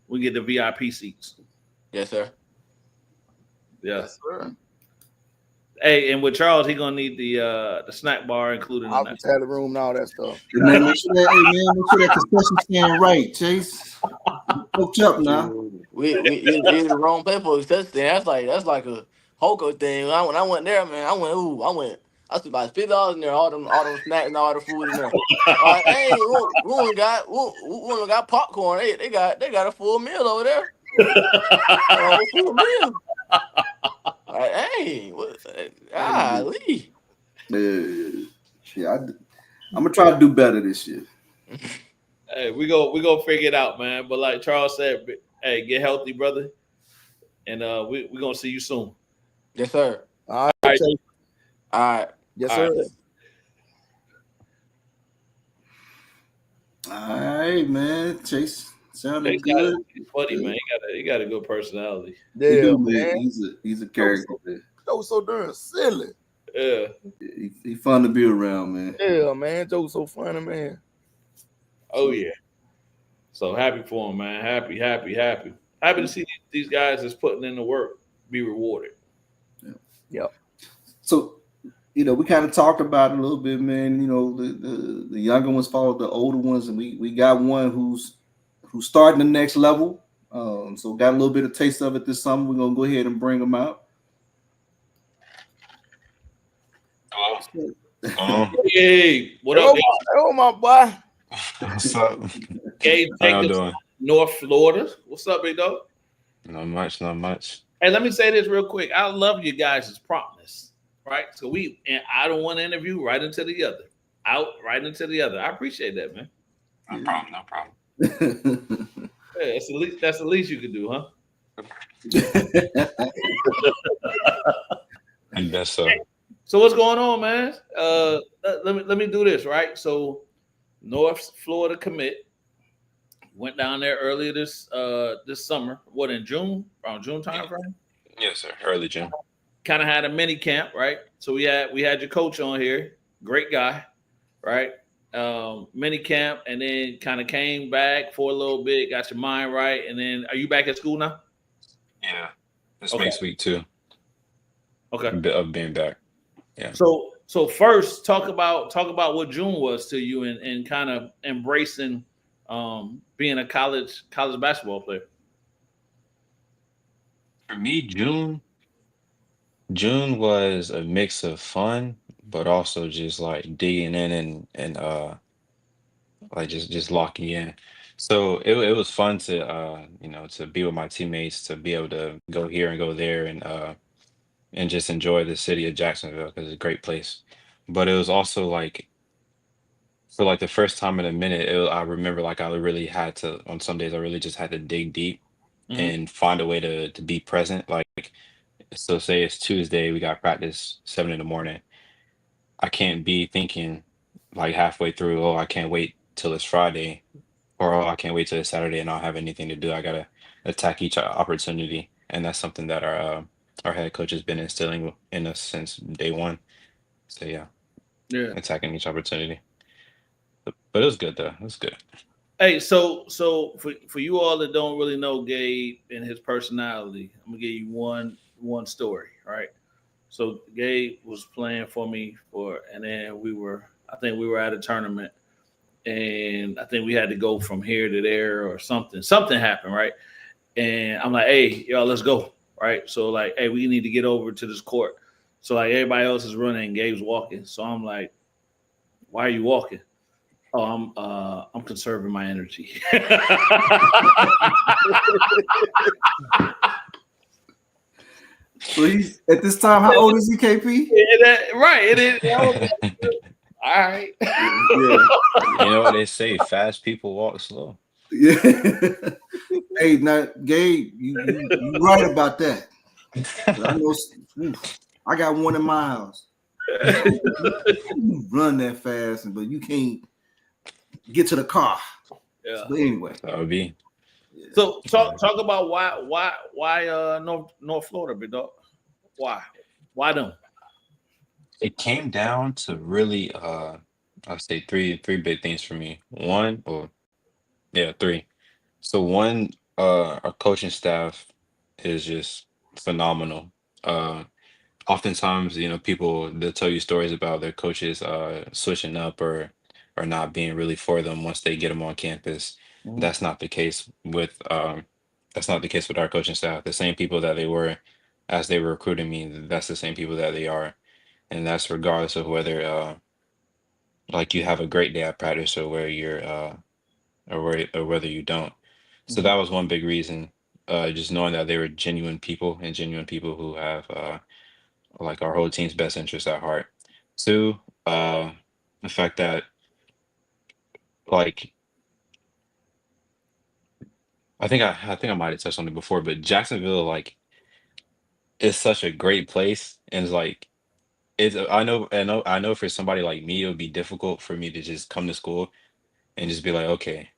we get the VIP seats. Yes, sir. Yeah. Yes, sir. Hey, and with Charles, he gonna need the snack bar included. Hospitality room and all that stuff. Man, make sure that concession stand right, Chase. Hooked up now. We in the wrong place for concession stand. That's like a Hoko thing. When I went there, man, I spent about $50 in there, all them snacks and all the food in there. Hey, we only got popcorn. They got a full meal over there. A full meal. Hey, golly. Yeah, I'm gonna try to do better this year. Hey, we go figure it out, man. But like Charles said, hey, get healthy, brother, and we're gonna see you soon. Yes, sir. All right. All right. Yes, sir. All right, man. Chase sounded good. He's funny, man. He got a good personality. Yeah, man. He's a character. Joe so darn silly. Yeah. He fun to be around, man. Yeah, man. Joe's so funny, man. Oh yeah. So happy for him, man. Happy to see these guys that's putting in the work be rewarded. Yep. So, we kind of talked about it a little bit, man. The younger ones follow the older ones, and we got one who's starting the next level. So got a little bit of taste of it this summer. We're gonna go ahead and bring them out. Hey, what up? Oh my boy. What's up? Gabe How y'all doing? North Florida. What's up, big dog? Not much. Hey, let me say this real quick. I love you guys' promptness, right? So I don't want to interview right into the other. I appreciate that, man. No problem. Yeah, that's the least you can do, huh? I guess so. So what's going on, man? Let me do this right. So North Florida commit went down there earlier this summer. What in June? Around June time Yeah. frame. Yes, sir. Early June. Kind of had a mini camp, right? So we had your coach on here, great guy, right? Mini camp, and then kind of came back for a little bit, got your mind right, and then are you back at school now? Yeah. This Okay, makes week 2 okay. of being back. Yeah. So first, talk about what June was to you, and kind of embracing being a college basketball player. For me, June was a mix of fun, but also just like digging in and like just locking in. So it was fun to to be with my teammates, to be able to go here and go there and just enjoy the city of Jacksonville because it's a great place. But it was also like for like the first time in a minute, I remember like I really had to on some days I really just had to dig deep Hmm. and find a way to be present. Like so say it's Tuesday, we got practice 7 in the morning. I can't be thinking like halfway through, oh, I can't wait till it's Friday, or oh, I can't wait till it's Saturday and I don't have anything to do. I gotta attack each opportunity, and that's something that our head coach has been instilling in us since day one. So yeah, Yeah. attacking each opportunity. But it was good though. It was good. Hey, so for you all that don't really know Gabe and his personality, I'm gonna give you one story, right? So Gabe was playing for me and then I think we were at a tournament, and I think we had to go from here to there or something. Something happened, right? And I'm like, hey, y'all, let's go, right? So like, hey, we need to get over to this court. So like everybody else is running, and Gabe's walking. So I'm like, why are you walking? Oh, I'm conserving my energy. So he's at this time, how old is he, KP? Right. It is. All right. Yeah. You know what they say? Fast people walk slow. Yeah. Hey, now, Gabe, you right about that. I know. I got one in my house. You run that fast, but you can't get to the car. Yeah. But anyway, That would be. yeah. So talk about why North Florida, big dog. Why them? It came down to really I'd say three big things for me. One, or yeah, three. So one, our coaching staff is just phenomenal. Uh Oftentimes, people they'll tell you stories about their coaches switching up or not being really for them once they get them on campus. Mhm. That's not the case with our coaching staff. The same people that they were as they were recruiting me, that's the same people that they are. And that's regardless of whether like you have a great day at practice or where you're or whether you don't. So that Mhm. was one big reason. Just knowing that they were genuine people and genuine people who have like our whole team's best interest at heart. Two, the fact that like I think I might have touched on it before, but Jacksonville like is such a great place, and it's like I know for somebody like me it would be difficult for me to just come to school and just be like, okay,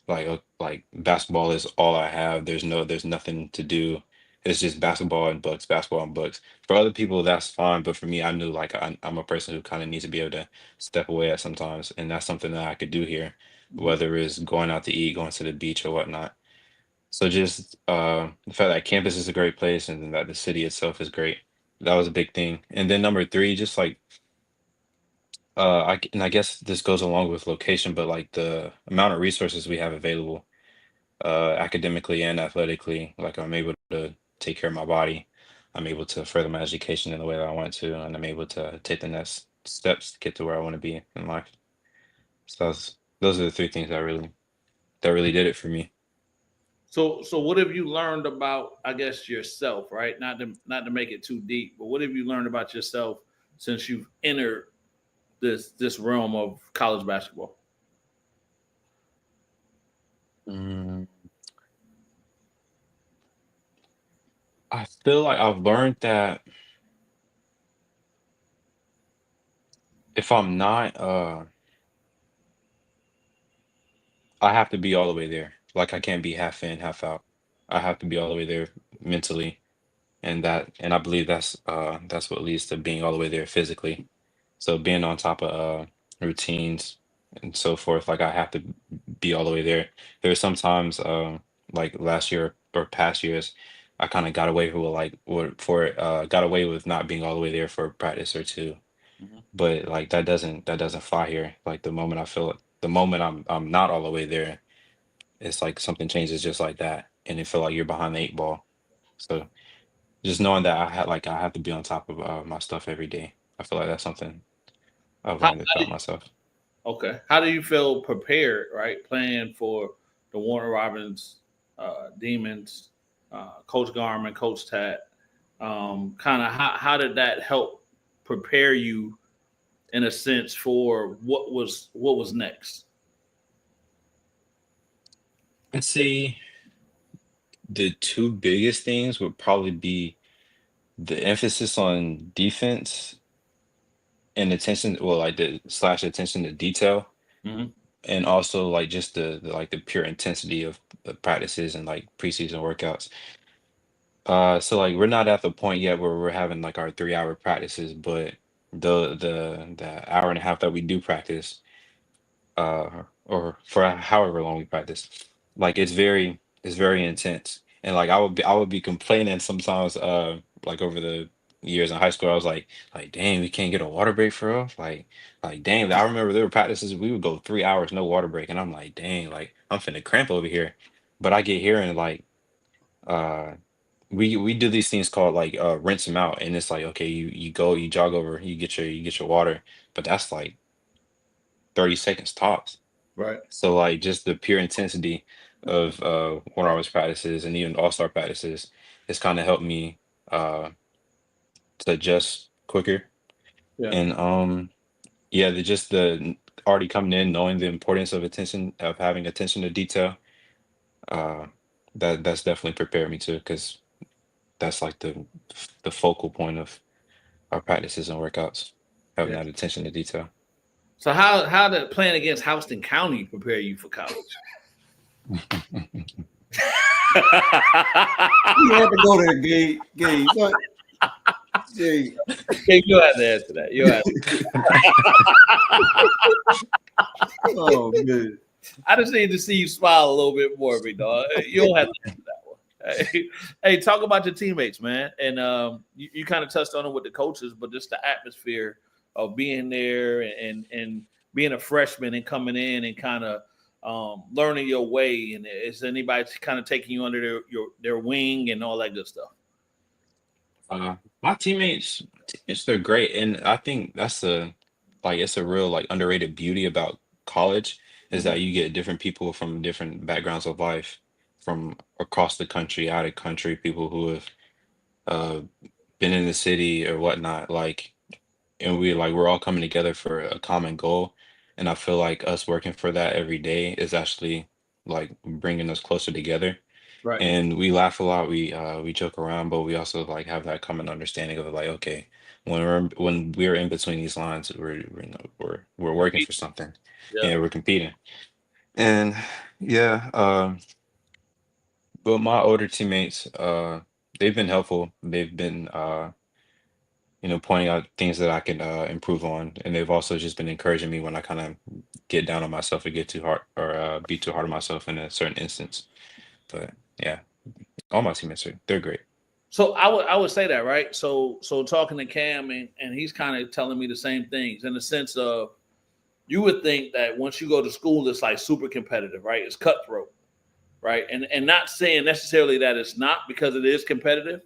like basketball is all I have. There's nothing to do. It's just basketball and books, basketball and books. For other people, that's fine, but for me, I knew like I'm a person who kind of needs to be able to step away at sometimes, and that's something that I could do here, Mhm. whether it's going out to eat, going to the beach, or whatnot. So just the fact that campus is a great place and that the city itself is great, that was a big thing. And then number three, just like and I guess this goes along with location, but like the amount of resources we have available, academically and athletically, like I'm able to take care of my body. I'm able to further my education in the way that I want to, and I'm able to take the next steps to get to where I want to be in life. So those are the three things that really did it for me. So what have you learned about, I guess, yourself, right? Not to make it too deep, but what have you learned about yourself since you've entered this realm of college basketball? Mm, I feel like I've learned that If I'm not, I have to be all the way there. Like I can't be half in, half out. I have to be all the way there mentally, and I believe that's what leads to being all the way there physically. So being on top of routines and so forth, like I have to be all the way there. There's sometimes like last year or past years, I kind of got away with like got away with not being all the way there for a practice or two. Mhm. But like that doesn't fly here. Like the moment I'm not all the way there, it's like something changes just like that, and it feel like you're behind the eight ball. So just knowing that I have to be on top of my stuff every day. I feel like that's something I've How, learned about myself. okay. How do you feel prepared, right? Playing for the Warner Robins Demons, Coach Garman, Coach Tat. Kind of how did that help prepare you in a sense for what was next? I'd say the two biggest things would probably be the emphasis on defense and attention, well, like the slash attention to detail, Hmm. and also like just the pure intensity of the practices and like preseason workouts. So like we're not at the point yet where we're having like our 3 hour practices, but the hour and a half that we do practice, or for however long we practice, like it's very intense. And like I would be complaining sometimes, like over the years in high school, I was like dang, we can't get a water break for real. Like dang, I remember there were practices we would go 3 hours no water break, and I'm like dang, like I'm finna cramp over here. But I get here and like uh we do these things called like rinse them out, and it's like okay, you go, you jog over, you get your water, but that's like 30 seconds tops. Right. So like just the pure intensity of 1 hour's practices and even all-star practices has kind of helped me uh to adjust quicker. Yeah. And yeah, already coming in knowing the importance of having attention to detail, uh that's definitely prepared me to, because that's like the focal point of our practices and workouts, having Yeah. that attention to detail. So how did playing against Houston County prepare you for college? You had to go there, Gabe. What? Jay. Okay, you had to answer that. You had. Oh man. I just need to see you smile a little bit more, big dog. You don't have to answer that one. Hey, talk about your teammates, man. And you kind of touched on it with the coaches, but just the atmosphere of being there and being a freshman and coming in and kind of learning your way. And is anybody kind of taking you under their wing and all that good stuff? My teammates, they're great, and I think it's a real like underrated beauty about college, is Mhm. that you get different people from different backgrounds of life, from across the country, out of country, people who have uh, been in the city or whatnot, like, and we're all coming together for a common goal, and I feel like us working for that every day is actually like bringing us closer together, Right. and we laugh a lot, we joke around, but we also like have that common understanding of like, okay, when we're in between these lines, we're working for something, Yeah. and we're competing. And yeah, but my older teammates, they've been helpful. They've been pointing out things that I can improve on, and they've also just been encouraging me when I kind of get down on myself or get too hard, or be too hard on myself in a certain instance. But yeah, all my teammates they're great. So I would say that, right? So talking to Cam and he's kind of telling me the same things in the sense of you would think that once you go to school, it's like super competitive, right? It's cutthroat, right? And not saying necessarily that it's not, because it is competitive,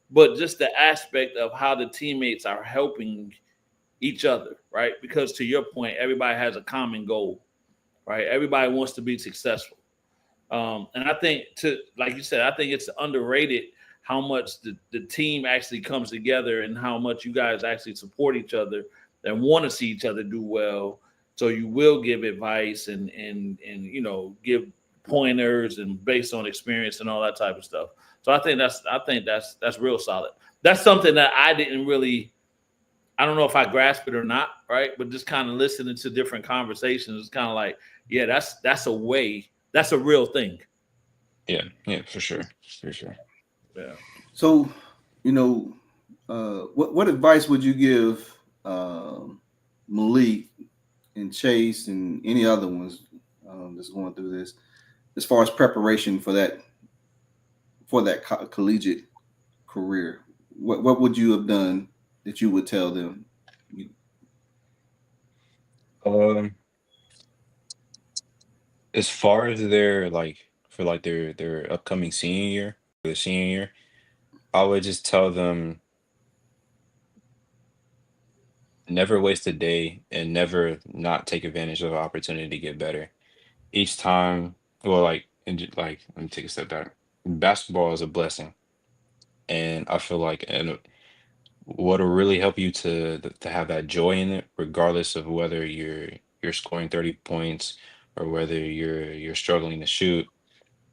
but just the aspect of how the teammates are helping each other, right? Because to your point, everybody has a common goal, right? Everybody wants to be successful. And I think, to like you said, I think it's underrated how much the team actually comes together and how much you guys actually support each other and want to see each other do well. So you will give advice and give pointers and based on experience and all that type of stuff. So I think that's real solid. That's something that I didn't really I don't know if I grasp it or not, right? But just kind of listening to different conversations, it's kind of like, yeah, that's a way, that's a real thing. Yeah, for sure, for sure. Yeah. So, what advice would you give Malik and Chase and any other ones that's going through this, as far as preparation for that collegiate career? What would you have done that you would tell them? Um, as far as their like for like their upcoming senior year, the senior year, I would just tell them never waste a day and never not take advantage of an opportunity to get better. Each time, well, like let me take a step back. Basketball is a blessing, and I feel like and what'll really help you to have that joy in it, regardless of whether you're scoring 30 points or whether you're struggling to shoot,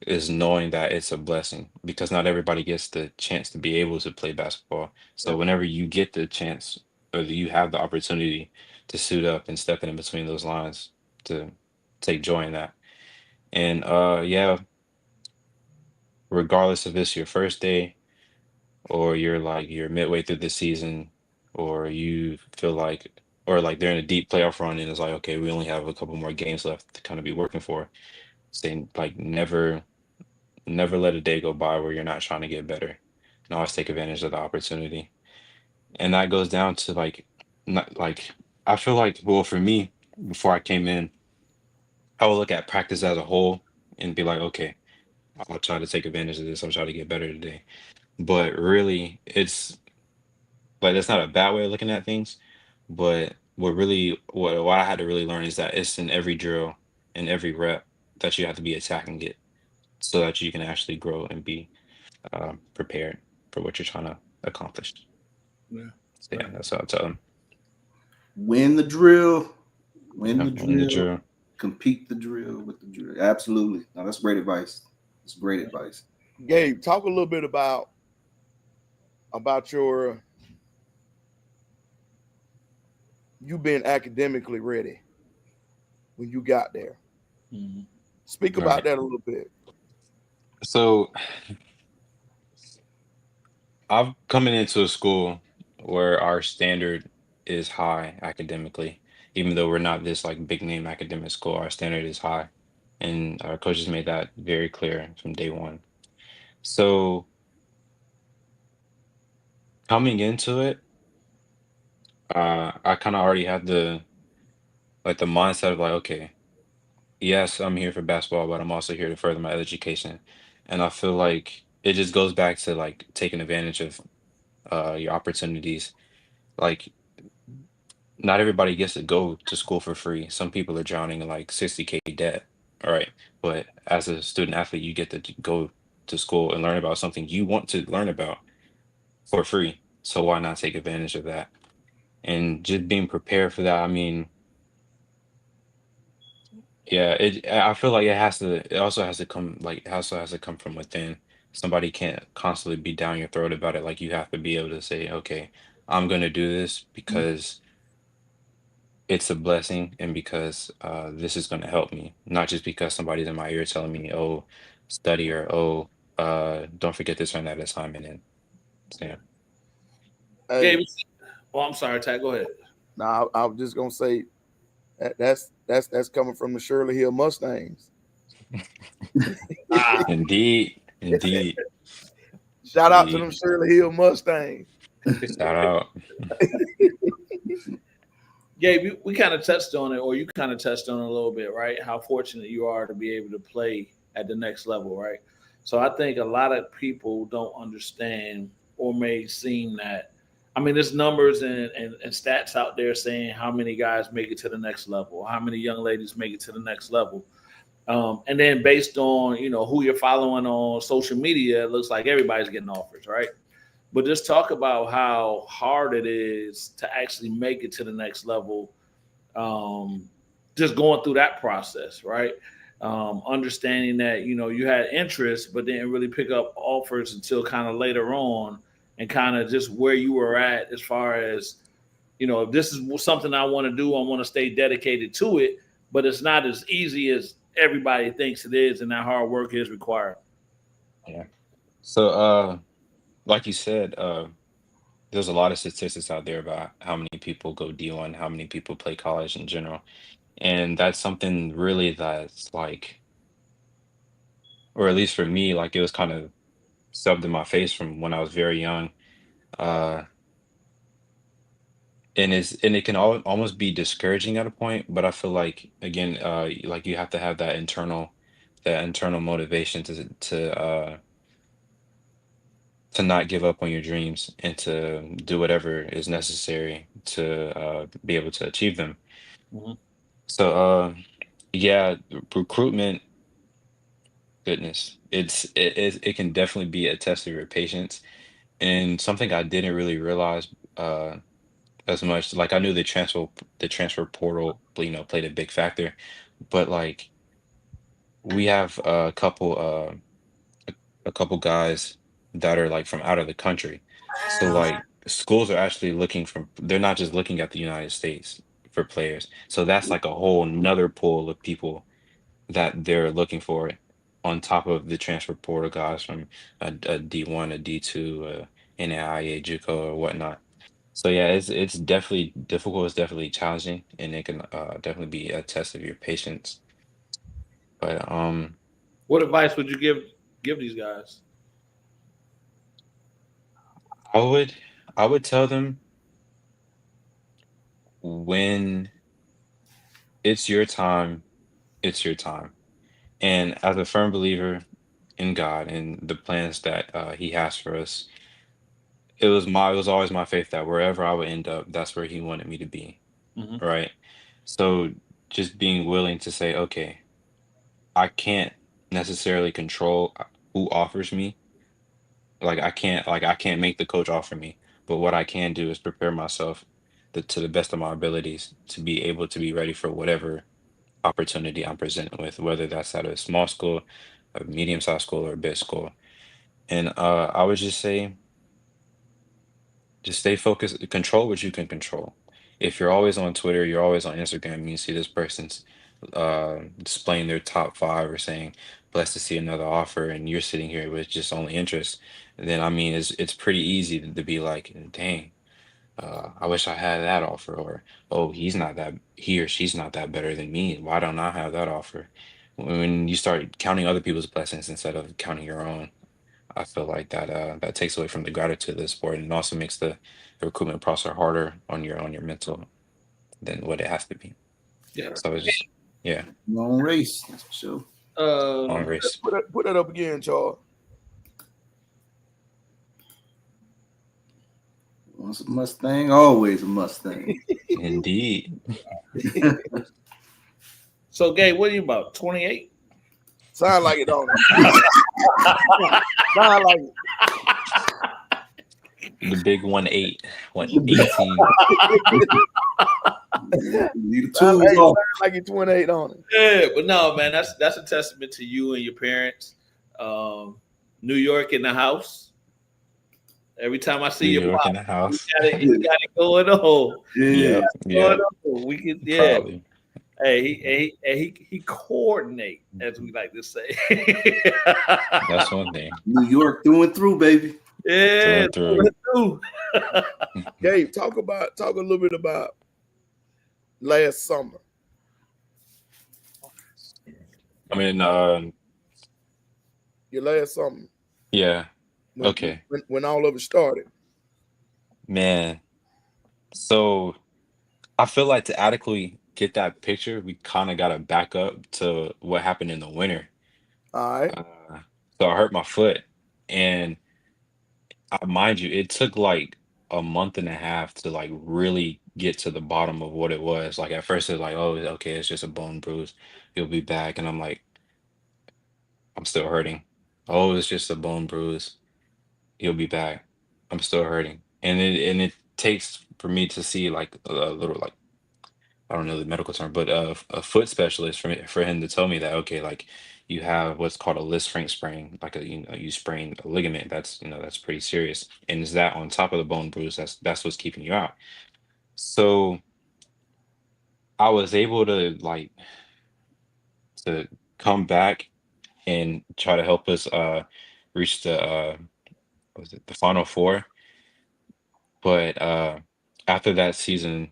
is knowing that it's a blessing because not everybody gets the chance to be able to play basketball. So Yep. whenever you get the chance or you have the opportunity to suit up and step in between those lines, to take joy in that. And yeah, regardless if it's your first day or you're midway through the season or you feel like or like they're in a deep playoff run and it's like, okay, we only have a couple more games left to kind of be working for. Saying like never let a day go by where you're not trying to get better and always take advantage of the opportunity. And that goes down to like not like I feel like, well, for me, before I came in, I would look at practice as a whole and be like, okay, I'll try to take advantage of this. I'll try to get better today. But really, it's like that's not a bad way of looking at things. But what I had to really learn is that it's in every drill, in every rep that you have to be attacking it so that you can actually grow and be prepared for what you're trying to accomplish. Yeah. So yeah, that's what I tell them. Win the drill. Win Yeah, the in the drill. drill. Compete the drill with the drill. Absolutely. No, that's great advice. That's great advice. Gabe, talk a little bit about your you being academically ready when you got there. Mm-hmm. Speak about Right. that a little bit. So I'm coming into a school where our standard is high academically, even though we're not this like big name academic school, our standard is high. And our coaches made that very clear from day one. So coming into it, I kind of already had the mindset of like, okay, yes, I'm here for basketball, but I'm also here to further my education. And I feel like it just goes back to like taking advantage of your opportunities. Like not everybody gets to go to school for free. Some people are drowning in like 60K debt. All right. But as a student athlete, you get to go to school and learn about something you want to learn about for free. So why not take advantage of that? And just being prepared for that. I mean, yeah, I feel like it also has to come like it also has to come from within. Somebody can't constantly be down your throat about it. Like you have to be able to say, okay, I'm gonna do this because it's a blessing and because this is gonna help me, not just because somebody's in my ear telling me, oh, study or oh, don't forget this or that assignment. And so, yeah. Hey, Gabe, well, I'm sorry, Ty. Go ahead. now I was just gonna say that's coming from the Shirley Hill Mustangs. Ah, Indeed, indeed, Shout out to them indeed. Shirley Hill Mustangs. Shout out. Gabe, we kind of touched on it, or you kind of touched on it a little bit, right? How fortunate you are to be able to play at the next level, right? So I think a lot of people don't understand or may seem that. I mean, there's numbers and stats out there saying how many guys make it to the next level, how many young ladies make it to the next level. And then based on who you're following on social media, it looks like everybody's getting offers, right? But just talk about how hard it is to actually make it to the next level. Um, just going through that process, right? Understanding that you had interest, but didn't really pick up offers until kind of later on, and kind of just where you were at as far as If this is something I want to do, I want to stay dedicated to it. But it's not as easy as everybody thinks it is, and that hard work is required. Yeah. So, like you said, there's a lot of statistics out there about how many people go D1, how many people play college in general. And that's something really that's like, or at least for me, like it was kind of subbed in my face from when I was very young. Uh, and it can almost be discouraging at a point, but I feel like again, like you have to have that internal motivation to not give up on your dreams and to do whatever is necessary to be able to achieve them. Mhm. So, yeah, recruitment, goodness, it can definitely be a test of your patience. And something I didn't really realize as much, like I knew the transfer portal, played a big factor, but like we have a couple guys that are like from out of the country. So like schools are actually they're not just looking at the United States for players. So that's like a whole nother pool of people that they're looking for on top of the transfer portal guys from a D1, a D2, NAIA, JUCO or whatnot. So yeah, it's definitely difficult, it's definitely challenging, and it can definitely be a test of your patience. But What advice would you give these guys? I would I would tell them when it's your time, it's your time. And as a firm believer in God and the plans that He has for us, it was always my faith that wherever I would end up, that's where He wanted me to be, Hmm. right? So just being willing to say, okay, I can't necessarily control who offers me. I can't make the coach offer me, but what I can do is prepare myself to the best of my abilities to be able to be ready for whatever opportunity I'm presented with, whether that's at a small school, a medium-sized school, or a big school. And I would just stay focused, control what you can control. If you're always on Twitter, you're always on Instagram, and you see this person's displaying their top five or saying, blessed to see another offer, and you're sitting here with just only interest, then I mean, it's pretty easy to be like, dang, I wish I had that offer, or oh, he or she's not that better than me. Why don't I have that offer? When you start counting other people's blessings instead of counting your own, I feel like that takes away from the gratitude of the sport, and also makes the recruitment process harder on your mental than what it has to be. Yeah. So it's just yeah, Long race, that's for sure. long Um, race. Put that up again, Charles. Once a Mustang, always a Mustang. Indeed. so, Gabe, what are you about? 28? Sound like it, don't it? Sound like it. The big 1-8, 118. Need the Sound tools off. like you're 28 on it. Yeah, but no, man, that's a testament to you and your parents. New York in the house. Every time I New see your York in pop, the house. you got it going on. Yeah. Yep, Going yep, on. We can, yeah. probably. Hey, he coordinate, as we like to say. That's one thing. New York through and through, baby. Yeah, Through and through. Gabe, talk a little bit about last summer. I mean, Your last summer. yeah, When, okay, when all of it started. man. So I feel like to adequately get that picture, we kind of got to back up to what happened in the winter. All right. Uh, so I hurt my foot, and mind you, it took like a month and a half to like really get to the bottom of what it was. Like at first, it's like, oh, okay, it's just a bone bruise. You'll be back, and I'm like, I'm still hurting. Oh, it's just a bone bruise. You'll be back. I'm still hurting, and it takes for me to see like a little like I don't know the medical term, but a foot specialist for him to tell me that okay, like you have what's called a Lisfranc sprain, like you sprained a ligament. That's that's pretty serious, and is that on top of the bone bruise? That's what's keeping you out. So I was able to like to come back and try to help us reach the what was it the final four. But after that season,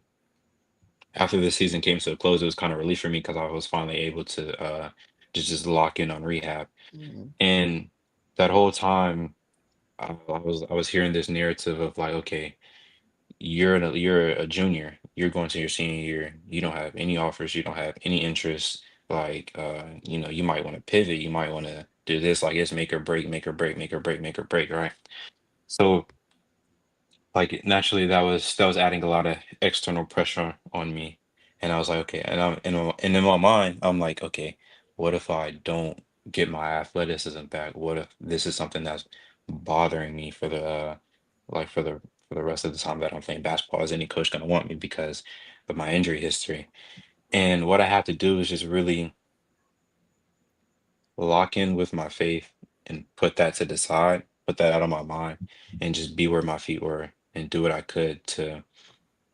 after the season came to a close, it was kind of relief for me because I was finally able to just lock in on rehab. Mhm. And that whole time, I was hearing this narrative of like, okay, you're a junior, you're going to your senior year, you don't have any offers, you don't have any interest. Like, you might want to pivot, you might want to do this. Like, it's make or break, make or break, make or break, make or break, right? So like naturally that was adding a lot of external pressure on me, and I was like, okay, and in my mind I'm like, okay, what if I don't get my athleticism back? What if this is something that's bothering me for the like for the rest of the time that I'm playing basketball? Is any coach going to want me because of my injury history? And what I have to do is just really lock in with my faith and put that to the side, put that out of my mind, and just be where my feet were and do what I could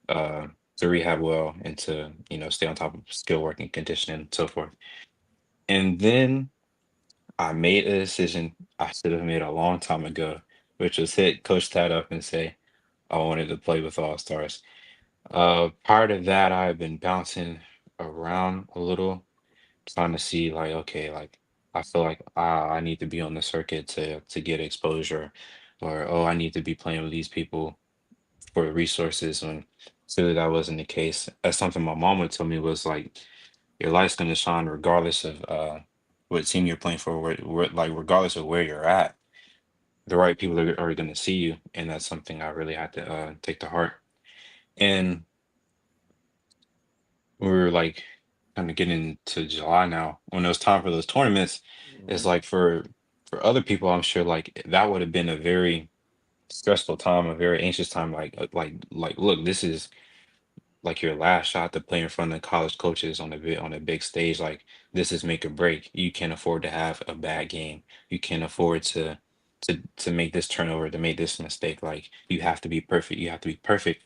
uh to rehab well and to stay on top of skill work and conditioning and so forth. And then I made a decision I should have made a long time ago, which was hit Coach Tad up and say I wanted to play with All Stars. Prior to that, I've been bouncing around a little, trying to see like, okay, like I feel like I need to be on the circuit to get exposure, or oh, I need to be playing with these people for resources when clearly that wasn't the case. That's something my mom would tell me was like your light's gonna shine regardless of what team you're playing for, like regardless of where you're at, the right people are gonna see you, and that's something I really had to take to heart. And we were like kind of getting to July now. When it was time for those tournaments, it's Mhm. like for other people, I'm sure like that would have been a very stressful time, a very anxious time. Like, look, this is like your last shot to play in front of college coaches on a big stage. Like this is make or break. You can't afford to have a bad game. You can't afford to make this turnover, to make this mistake. Like you have to be perfect. You have to be perfect.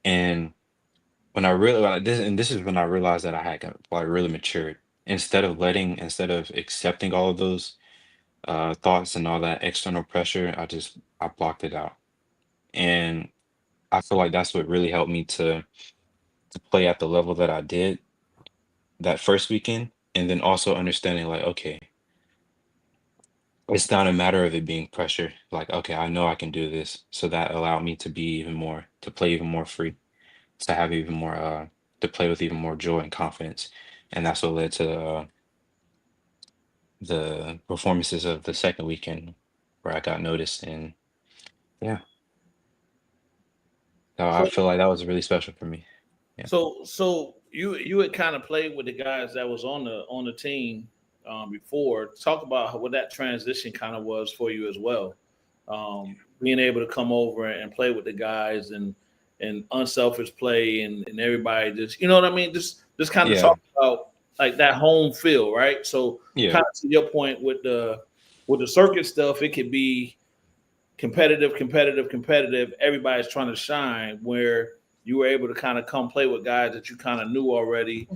And when I realized this, and this is when I realized that I had like really matured. Instead of accepting all of those thoughts and all that external pressure, I blocked it out. And I feel like that's what really helped me to play at the level that I did that first weekend, and then also understanding like, okay, it's not a matter of it being pressure. Like, okay, I know I can do this. So that allowed me to be even more, to play even more free, to have even more, to play with even more joy and confidence. And that's what led to the performances of the second weekend where I got noticed. And yeah, so I So feel like that was really special for me. Yeah. so you had kind of played with the guys that was on the team before. Talk about what that transition kind of was for you as well. Being able to come over and play with the guys and unselfish play and everybody just what I mean. Just kind of Yeah. talk about like that home feel, right? So Yeah. kind of to your point with the circuit stuff, it could be competitive, competitive, competitive. Everybody's trying to shine. Where you were able to kind of come play with guys that you kind of knew already,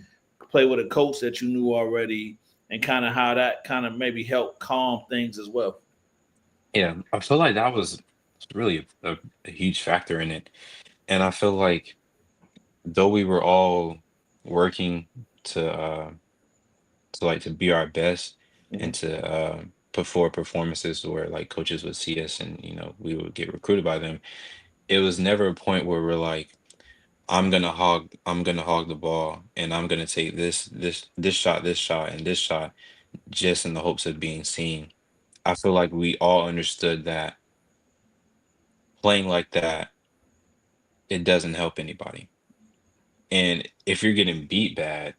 play with a coach that you knew already, and kind of how that kind of maybe helped calm things as well. Yeah. I feel like that was really a huge factor in it. And I feel like though we were all working to to be our best and Mhm. to put forward performances where like coaches would see us and we would get recruited by them, it was never a point where we're like, I'm gonna hog the ball and I'm gonna take this shot and this shot just in the hopes of being seen. I feel like we all understood that playing like that, it doesn't help anybody. And if you're getting beat bad,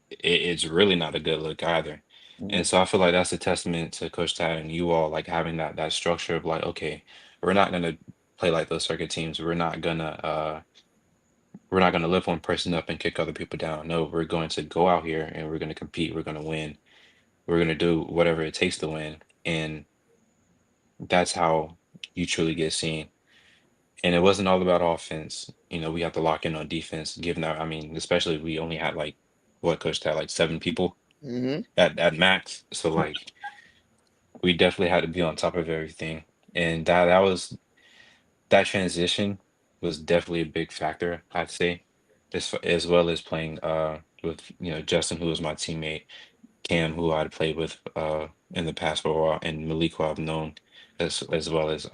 it's really not a good look either. And Mhm. so I feel like that's a testament to Coach Tad and you all like having that structure of like, okay, we're not gonna play like those circuit teams. We're not gonna lift one person up and kick other people down. No, we're going to go out here and we're gonna compete. We're gonna win. We're gonna do whatever it takes to win. And that's how you truly get seen. And it wasn't all about offense. We have to lock in on defense, given that, I mean, especially we only had like, what, coach had like 7 people Mm-hmm. at max. So like we definitely had to be on top of everything. And that transition was definitely a big factor, I'd say, as well as playing with, Justin, who was my teammate, Cam, who I'd played with in the past for a while, and Malik, who I've known, as well as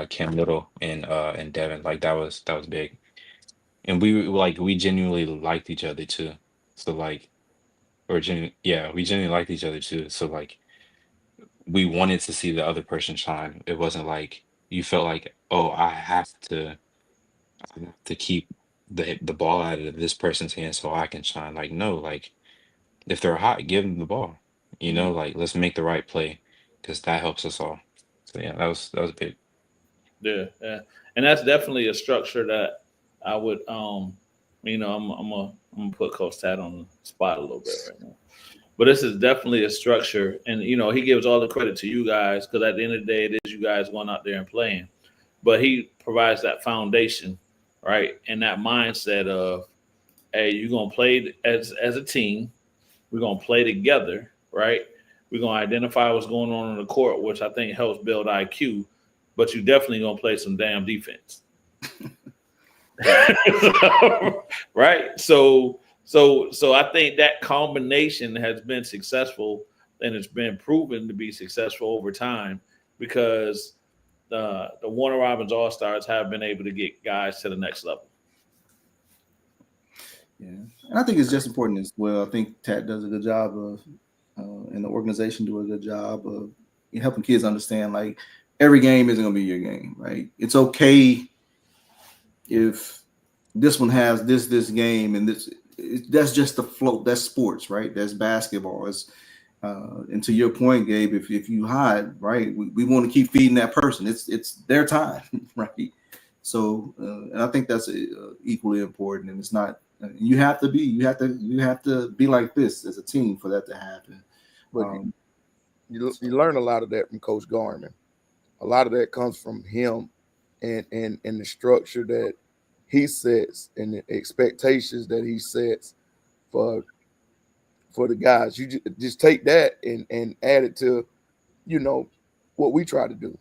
Cam Little and Devin. Like that was big. And we genuinely liked each other too. So like yeah, we genuinely liked each other too. So like we wanted to see the other person shine. It wasn't like you felt like, oh, I have to keep the ball out of this person's hands so I can shine. Like, no, like if they're hot, give them the ball. Like let's make the right play because that helps us all. So yeah, that was big. Yeah, yeah, and that's definitely a structure that I would, I'm gonna put Coach Tat on the spot a little bit right now. But this is definitely a structure, and he gives all the credit to you guys because at the end of the day, it is you guys going out there and playing. But he provides that foundation, right, and that mindset of, hey, you're gonna play as a team. We're gonna play together, right? We're gonna identify what's going on the court, which I think helps build IQ. But you definitely gonna play some damn defense, right? So I think that combination has been successful, and it's been proven to be successful over time because the Warner Robins All Stars have been able to get guys to the next level. Yeah, and I think it's just important as well. I think Tat does a good job of, and the organization do a good job of helping kids understand like every game isn't going to be your game, right? It's okay if this one has this game and that's just the float. That's sports, right? That's basketball. And to your point, Gabe, if you hide, right, we want to keep feeding that person. It's their time, right? So, and I think that's equally important. And it's not. You have to be like this as a team for that to happen. But you learn a lot of that from Coach Garman. A lot of that comes from him and the structure that he sets and the expectations that he sets for the guys. You just take that and add it to, what we try to do.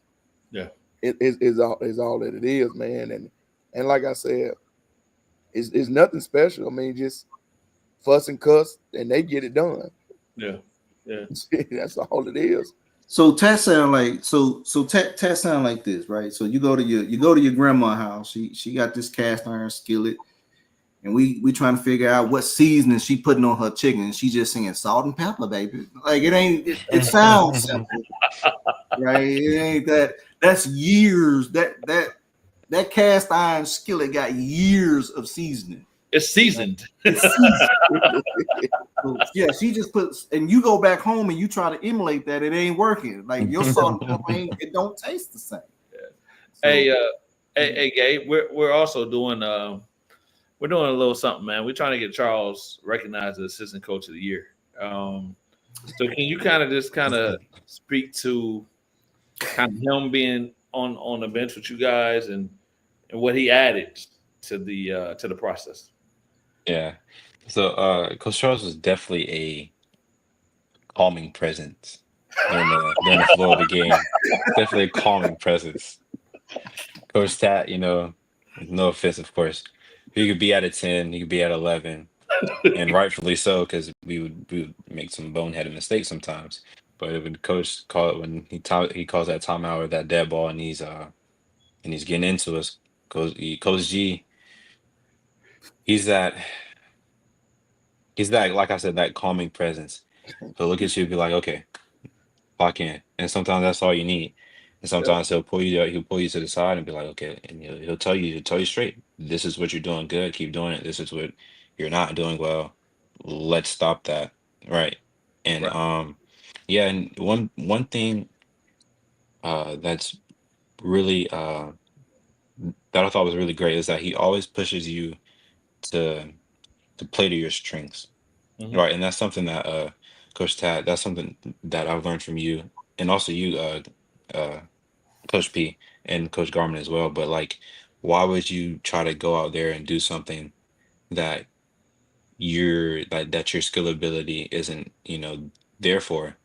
Yeah, It is all that it is, man. And like I said, it's nothing special. I mean, just fuss and cuss, and they get it done. yeah, yeah. That's all it is. So Tat sound like Tat sound like this, right? So you go to your grandma's house. She got this cast iron skillet, and we trying to figure out what seasoning she putting on her chicken. And she just singing salt and pepper, baby. Like it ain't. It sounds simple, right? It ain't that. That's years. That cast iron skillet got years of seasoning. It's seasoned. It's seasoned. So, yeah, she just puts, and you go back home and you try to emulate that, it ain't working. Like your salt and pepper it don't taste the same. Yeah. So, hey, Gabe, we're also doing we're doing a little something, man. We're trying to get Charles recognized as assistant coach of the year. So can you kind of speak to kind of him being on the bench with you guys and what he added to the process? Yeah. So Coach Charles was definitely a calming presence during the flow of the game. Definitely a calming presence. Coach Tat, no offense, of course. He could be at a 10, he could be at 11, and rightfully so, because we would make some boneheaded mistakes sometimes. But when Coach call it when he calls that timeout or that dead ball, and he's getting into us, Coach G, he's that like I said, that calming presence. He'll look at you and be like, okay, clock in. And sometimes that's all you need. And sometimes he'll pull you to the side and be like, okay, and he'll tell you straight, this is what you're doing good, keep doing it. This is what you're not doing well. Let's stop that. Right. And yeah, and one thing that's really that I thought was really great is that he always pushes you to play to your strengths. Mhm. Right. And that's something that Coach Tad, that's something that I've learned from you and also you, uh Coach P and Coach Garmin as well. But like, why would you try to go out there and do something that that your skill ability isn't, there for,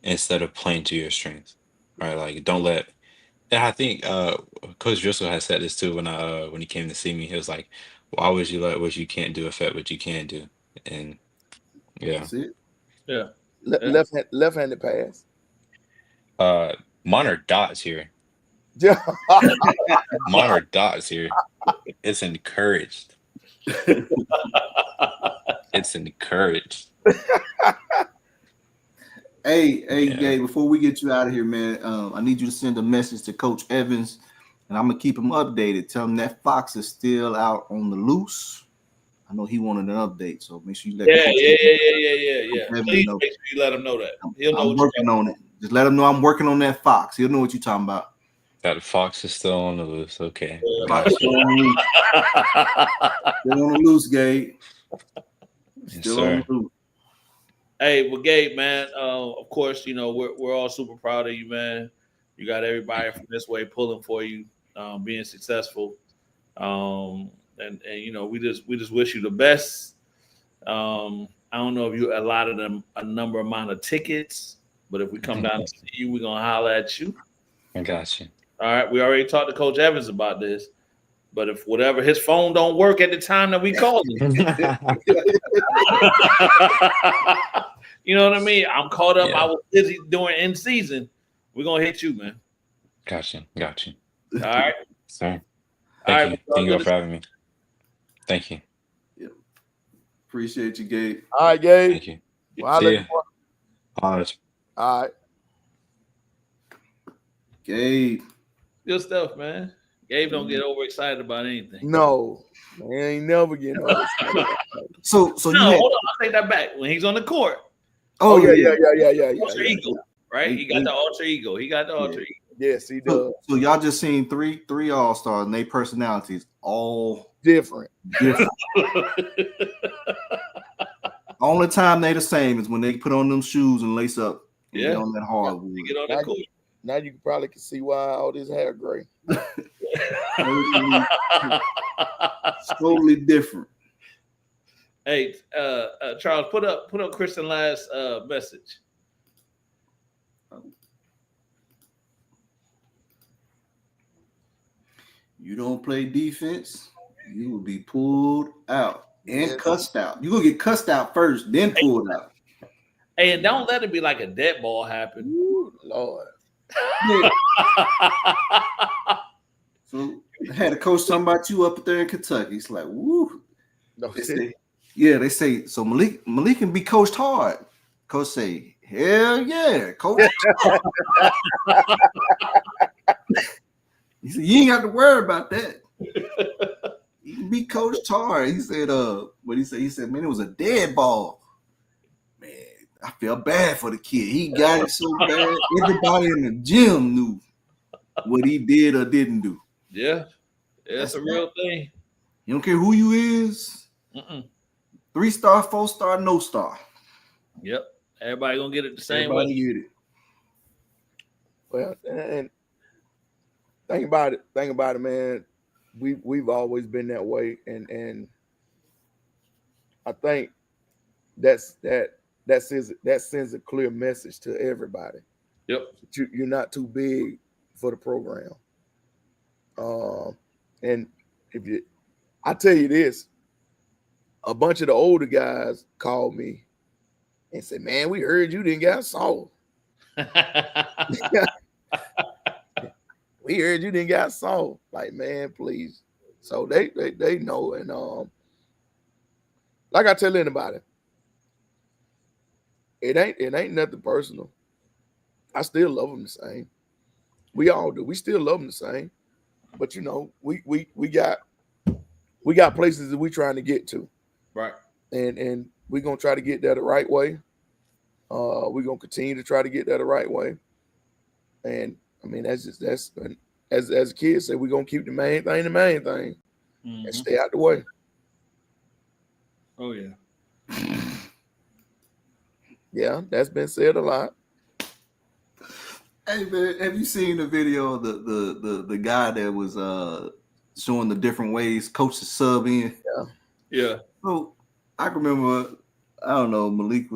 instead of playing to your strengths, right? Like, don't let. And I think Coach Driscoll has said this too when he came to see me. He was like, "Why would you let what you can't do affect what you can do?" And yeah, That's it. Yeah. Left-handed pass. mine are dots here. Mine are dots here. It's encouraged. It's encouraged. Hey, Yeah. Gabe, before we get you out of here, man, I need you to send a message to Coach Evans, and I'm gonna keep him updated. Tell him that Fox is still out on the loose. I know he wanted an update, so make sure you let Yeah. Coach Evans Please know. make sure you let him know that. He'll know I'm what working on it. Just let him know I'm working on that Fox. He'll know what you're talking about. That Fox is still on the loose. Okay. Fox still on the loose. Still on the loose, Gabe. Yes, Still on sir. the loose. Hey, well, Gabe, man, of course, we're all super proud of you, man. You got everybody from this way pulling for you, being successful, and we just wish you the best. I don't know if you allotted them a amount of tickets, but if we come down to see you, we're gonna holler at you. I got you. All right, we already talked to Coach Evans about this, but if whatever his phone don't work at the time that we call him, you know what I mean? I'm caught up. Yeah. I was busy doing in season. We're gonna hit you, man. Got you. All right. Sir. All right. Thank you. Thank you for having me. Thank you. Yep. Appreciate you, Gabe. All right, Gabe. Thank you. Well, See ya. All right. Gabe. Good stuff, man. Gabe don't get overexcited about anything. No, man, ain't never getting overexcited. So No, you had, hold on. I'll take that back. When he's on the court, Oh yeah. alter ego, right? He got the alter ego. Ego. Yes, he does. So y'all just seen three all-stars and their personalities all Different. Only time they the same is when they put on them shoes and lace up and get on that hardwood. Get on the court. Now you probably can see why all this hair gray. Totally different. Hey, Charles, put up Kristen last message. You don't play defense, you will be pulled out and cussed out. You gonna get cussed out first, then pulled out. Hey, and don't let it be like a dead ball happen. Ooh, Lord. Yeah. So I had a coach talking about you up there in Kentucky. It's like, woo. They say so. Malik can be coached hard. Coach say, hell yeah, coach. He said, you ain't got to worry about that. He can be coached hard. He said, what he said? He said, man, it was a dead ball. Man, I feel bad for the kid. He got it so bad. Everybody in the gym knew what he did or didn't do. Yeah, that's a real thing. You don't care who you is. 3-star, 4-star, no star. Yep. Everybody gonna get it the same Everybody way. get it. Well, and think about it, man. We've always been that way, and I think that sends a clear message to everybody. Yep. You're not too big for the program. And I tell you this, a bunch of the older guys called me and said, "Man, we heard you didn't got sold. We heard you didn't got sold." Like, man, please. So they know, and like I tell anybody, it ain't nothing personal. I still love them the same. We all do. We still love them the same. But we got places that we trying to get to. Right. And we're gonna try to get there the right way. We're gonna continue to try to get there the right way. And I mean, as a kid said, we're gonna keep the main thing and stay out the way. Oh yeah. Yeah, that's been said a lot. Hey man, have you seen the video of the guy that was showing the different ways coaches sub in? Yeah. So I can remember, I don't know, Malik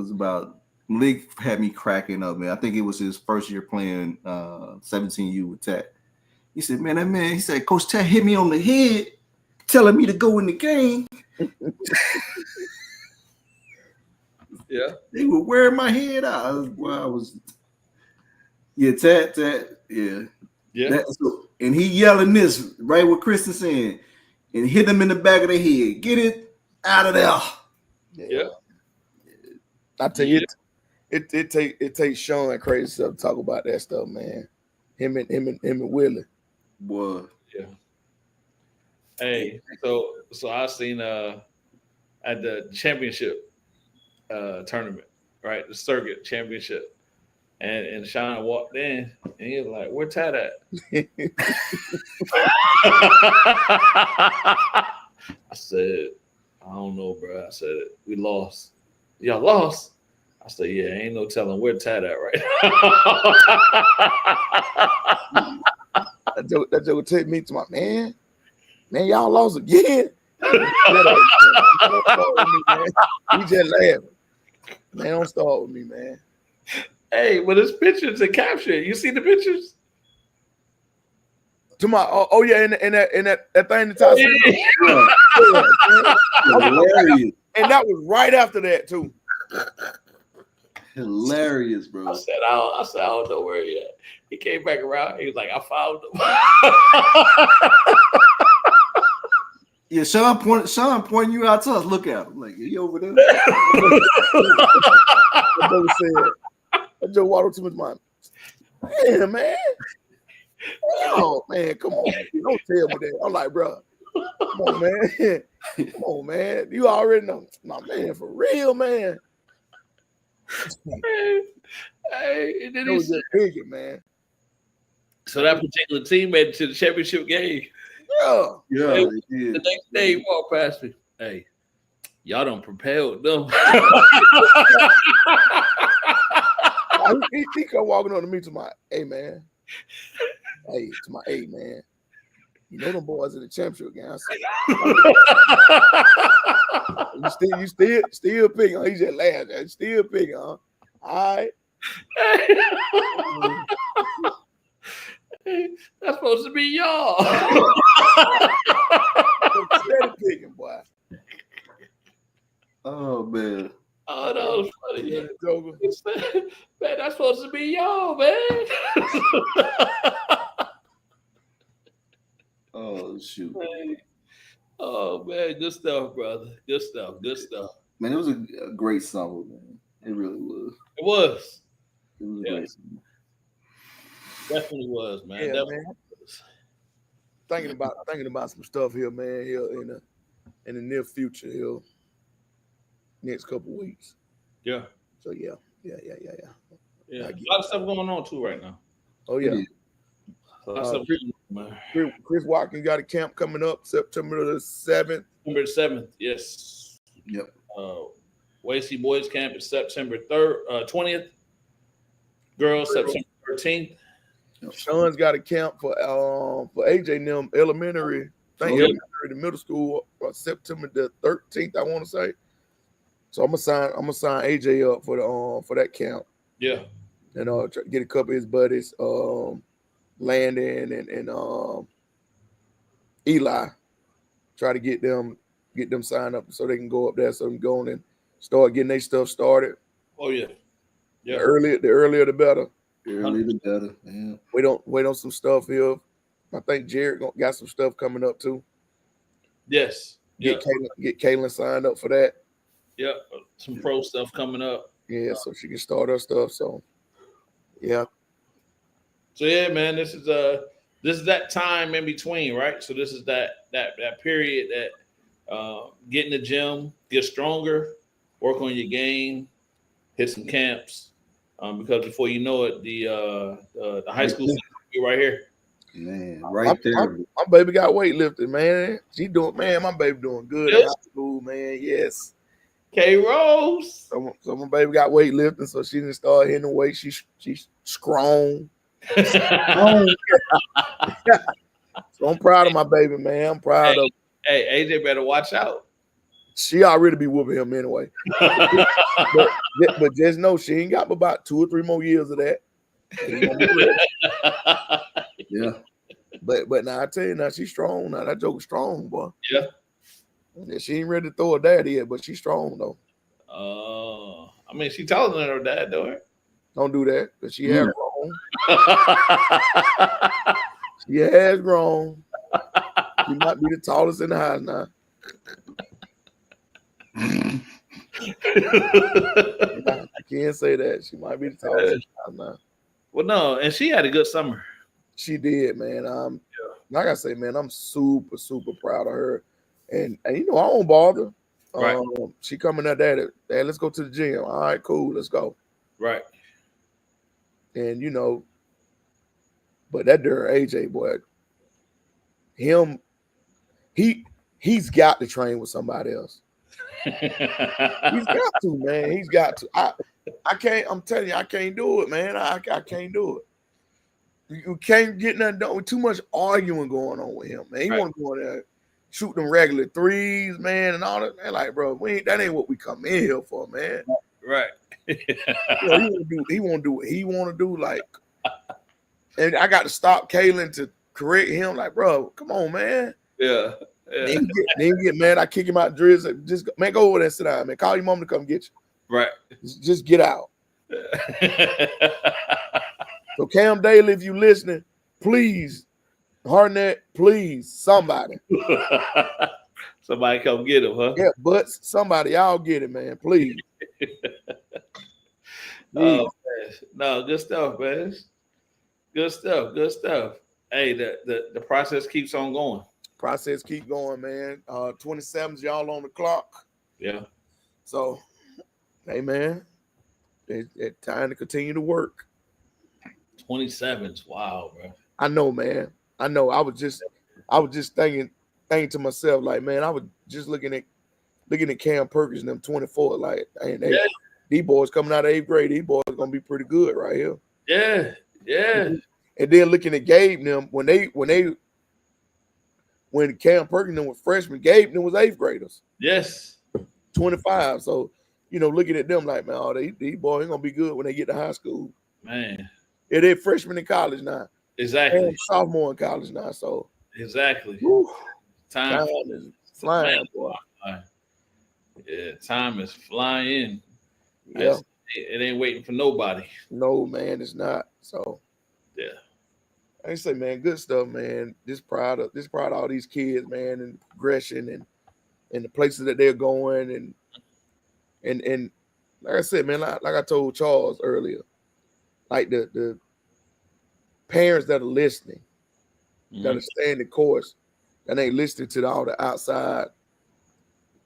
had me cracking up, man. I think it was his first year playing 17U with Tat. He said, he said, Coach Tat hit me on the head, telling me to go in the game. Yeah. They were wearing my head out. Tat, yeah. Yeah. And he yelling this, right what Chris is saying, and hit him in the back of the head. Get it out of there. Yeah. I tell you, it takes Sean crazy stuff to talk about that stuff, man. Him and Willie. Boy. Yeah. Hey, so I seen at the championship tournament, right? The circuit championship. And Sean walked in and he was like, "Where Tat at?" I said, "I don't know, bro." I said, "We lost." Y'all lost? I said, "Yeah, ain't no telling where Tat at right now." That joke would take me to my man, y'all lost again. You just laughing. Man, don't start with me, man. Hey, but it's pictures to capture. You see the pictures? To my yeah, and that thing that Ty Hilarious. And that was right after that too. Hilarious, bro. I said, I don't know where he at. He came back around. He was like, "I found him." Yeah, Sean pointing you out to us. Look at him. Like, he over there. That Joe walked to his mind. Man. Oh man, come on. Don't tell me that. I'm like, bro. Come on, man. Come on, man. You already know. No, man, for real, man. Hey, and then It was just bigger, man. So that particular team made it to the championship game. Yeah. Yeah. The next day, he walked past me. Hey, y'all done propelled them. He come walking on to me to my, hey man. Hey, to my man. You know them boys in the championship game. I said, you still picking, huh? He just laughed. Still picking, huh? All right. Hey, that's supposed to be y'all. Steady picking, boy. Oh man. Oh, that was funny. Yeah, Joker. Man, that's supposed to be y'all, man. Oh shoot. Oh man, good stuff, brother. Good stuff. Good stuff. Man, it was a great summer, man. It really was. It was. It was a great summer. Definitely was, man. Yeah, Definitely man. was. Thinking about some stuff here, man. Here in the near future, here, next couple weeks. Yeah. So yeah. Yeah. A lot of stuff going on too right now. Oh yeah. A lot of stuff going on, man. Chris Watkins got a camp coming up September the 7th. September 7th, yes. Yep. Wacy Boys Camp is September 20th. Girls September 13th. Sean's got a camp for AJ and them elementary. Elementary to middle school September the 13th, I want to say. So I'm gonna sign AJ up for that camp. Yeah. And try to get a couple of his buddies, Landon and Eli. Try to get them signed up so they can go up there, so they can go on and start getting their stuff started. Oh yeah. Yeah. The earlier the better. Earlier the better. Yeah. Wait on some stuff here. I think Jared got some stuff coming up too. Yes. Get Kaylin signed up for that. Yeah. Some pro stuff coming up. Yeah, so she can start her stuff. So yeah. So yeah, man, this is that time in between, right? So this is that period that get in the gym, get stronger, work on your game, hit some camps. Because before you know it, the high school season will be right here. Man, right there. My baby got weightlifting, man. My baby doing good in high school, man. Yes. K Rose. So my baby got weightlifting, so she didn't start hitting the weight. She's strong. So I'm proud of my baby, man. I'm proud of. Hey, AJ better watch out. She already be whooping him anyway. but just know she ain't got about 2 or 3 more years of that. Yeah. But now I tell you, now she's strong. Now that joke is strong, boy. Yeah. She ain't ready to throw her dad yet, but she's strong though. I mean, she taller than her dad, though. Right? Don't do that, because she has grown. She has grown. She might be the tallest in the house now. I can't say that. She might be the tallest in the house now. Well, no, and she had a good summer. She did, man. Like I say, man, I'm super, super proud of her. And you know, I won't bother. Right. She coming at that. Hey, let's go to the gym. All right, cool. Let's go. Right. And you know, but that darn AJ boy, he's got to train with somebody else. He's got to, man. He's got to. I can't. I'm telling you, I can't do it, man. I can't do it. You can't get nothing done with too much arguing going on with him, man. He want to go in there, shoot them regular threes, man, and all that. Man, like, bro, that ain't what we come in here for, man. Right. You know, he won't do what he want to do, like. And I got to stop Kalen to correct him, like, bro, come on, man. Yeah. Then you get mad. I kick him out. Driz, just man, go over there and sit down, man. Call your mom to come get you. Right. Just get out. So Cam Daly, if you listening, please, Harnett, please, somebody. Somebody come get him, huh? Yeah, but somebody, y'all get it, man. Please. Oh, man. No, good stuff, man. Good stuff. Good stuff. Hey, the process keeps on going. Process keep going, man. 27's y'all on the clock. Yeah. So, hey, man, it's time to continue to work. 27's, wow, bro. I know, man. I know. I was just thinking to myself, like, man, I was just looking at Cam Perkins and them 24, like, these boys coming out of 8th grade, these boys gonna be pretty good right here. Yeah, yeah. And then looking at Gabe and them when Cam Perkins was freshmen, Gabe and them was 8th graders. Yes. 25. So, you know, looking at them like, man, oh, these boys ain't gonna be good when they get to high school. Man. Yeah, they're freshmen in college now. Exactly. And sophomore in college now. So exactly. Whew, time is flying, boy. Yeah, time is flying. Yeah. It ain't waiting for nobody. No, man, it's not. So yeah. I say, man, good stuff, man. Just proud of all these kids, man, and the progression and the places that they're going and like I said, man, like I told Charles earlier, like the parents that are listening, that are staying the course, that ain't listening to all the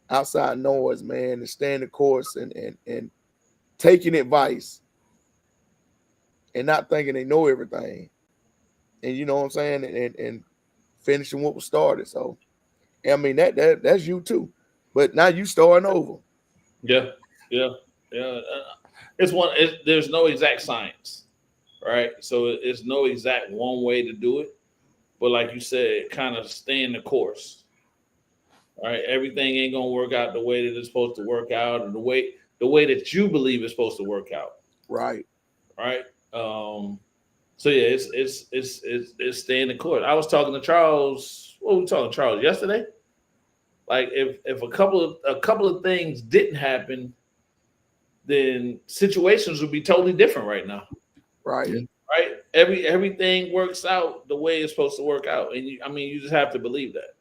outside noise, man, and staying the course and taking advice and not thinking they know everything. And you know what I'm saying? And finishing what was started. So I mean that's you too. But now you starting over. Yeah. There's no exact science, right? So it's no exact one way to do it. But like you said, kind of stay in the course. All right. Everything ain't gonna work out the way that it's supposed to work out, or the way that you believe it's supposed to work out. Right. Right. So yeah, it's staying the course. I was talking to Charles. What were we talking to Charles yesterday? Like if a couple of things didn't happen, then situations would be totally different right now. Right. Right. Everything works out the way it's supposed to work out, and you just have to believe that.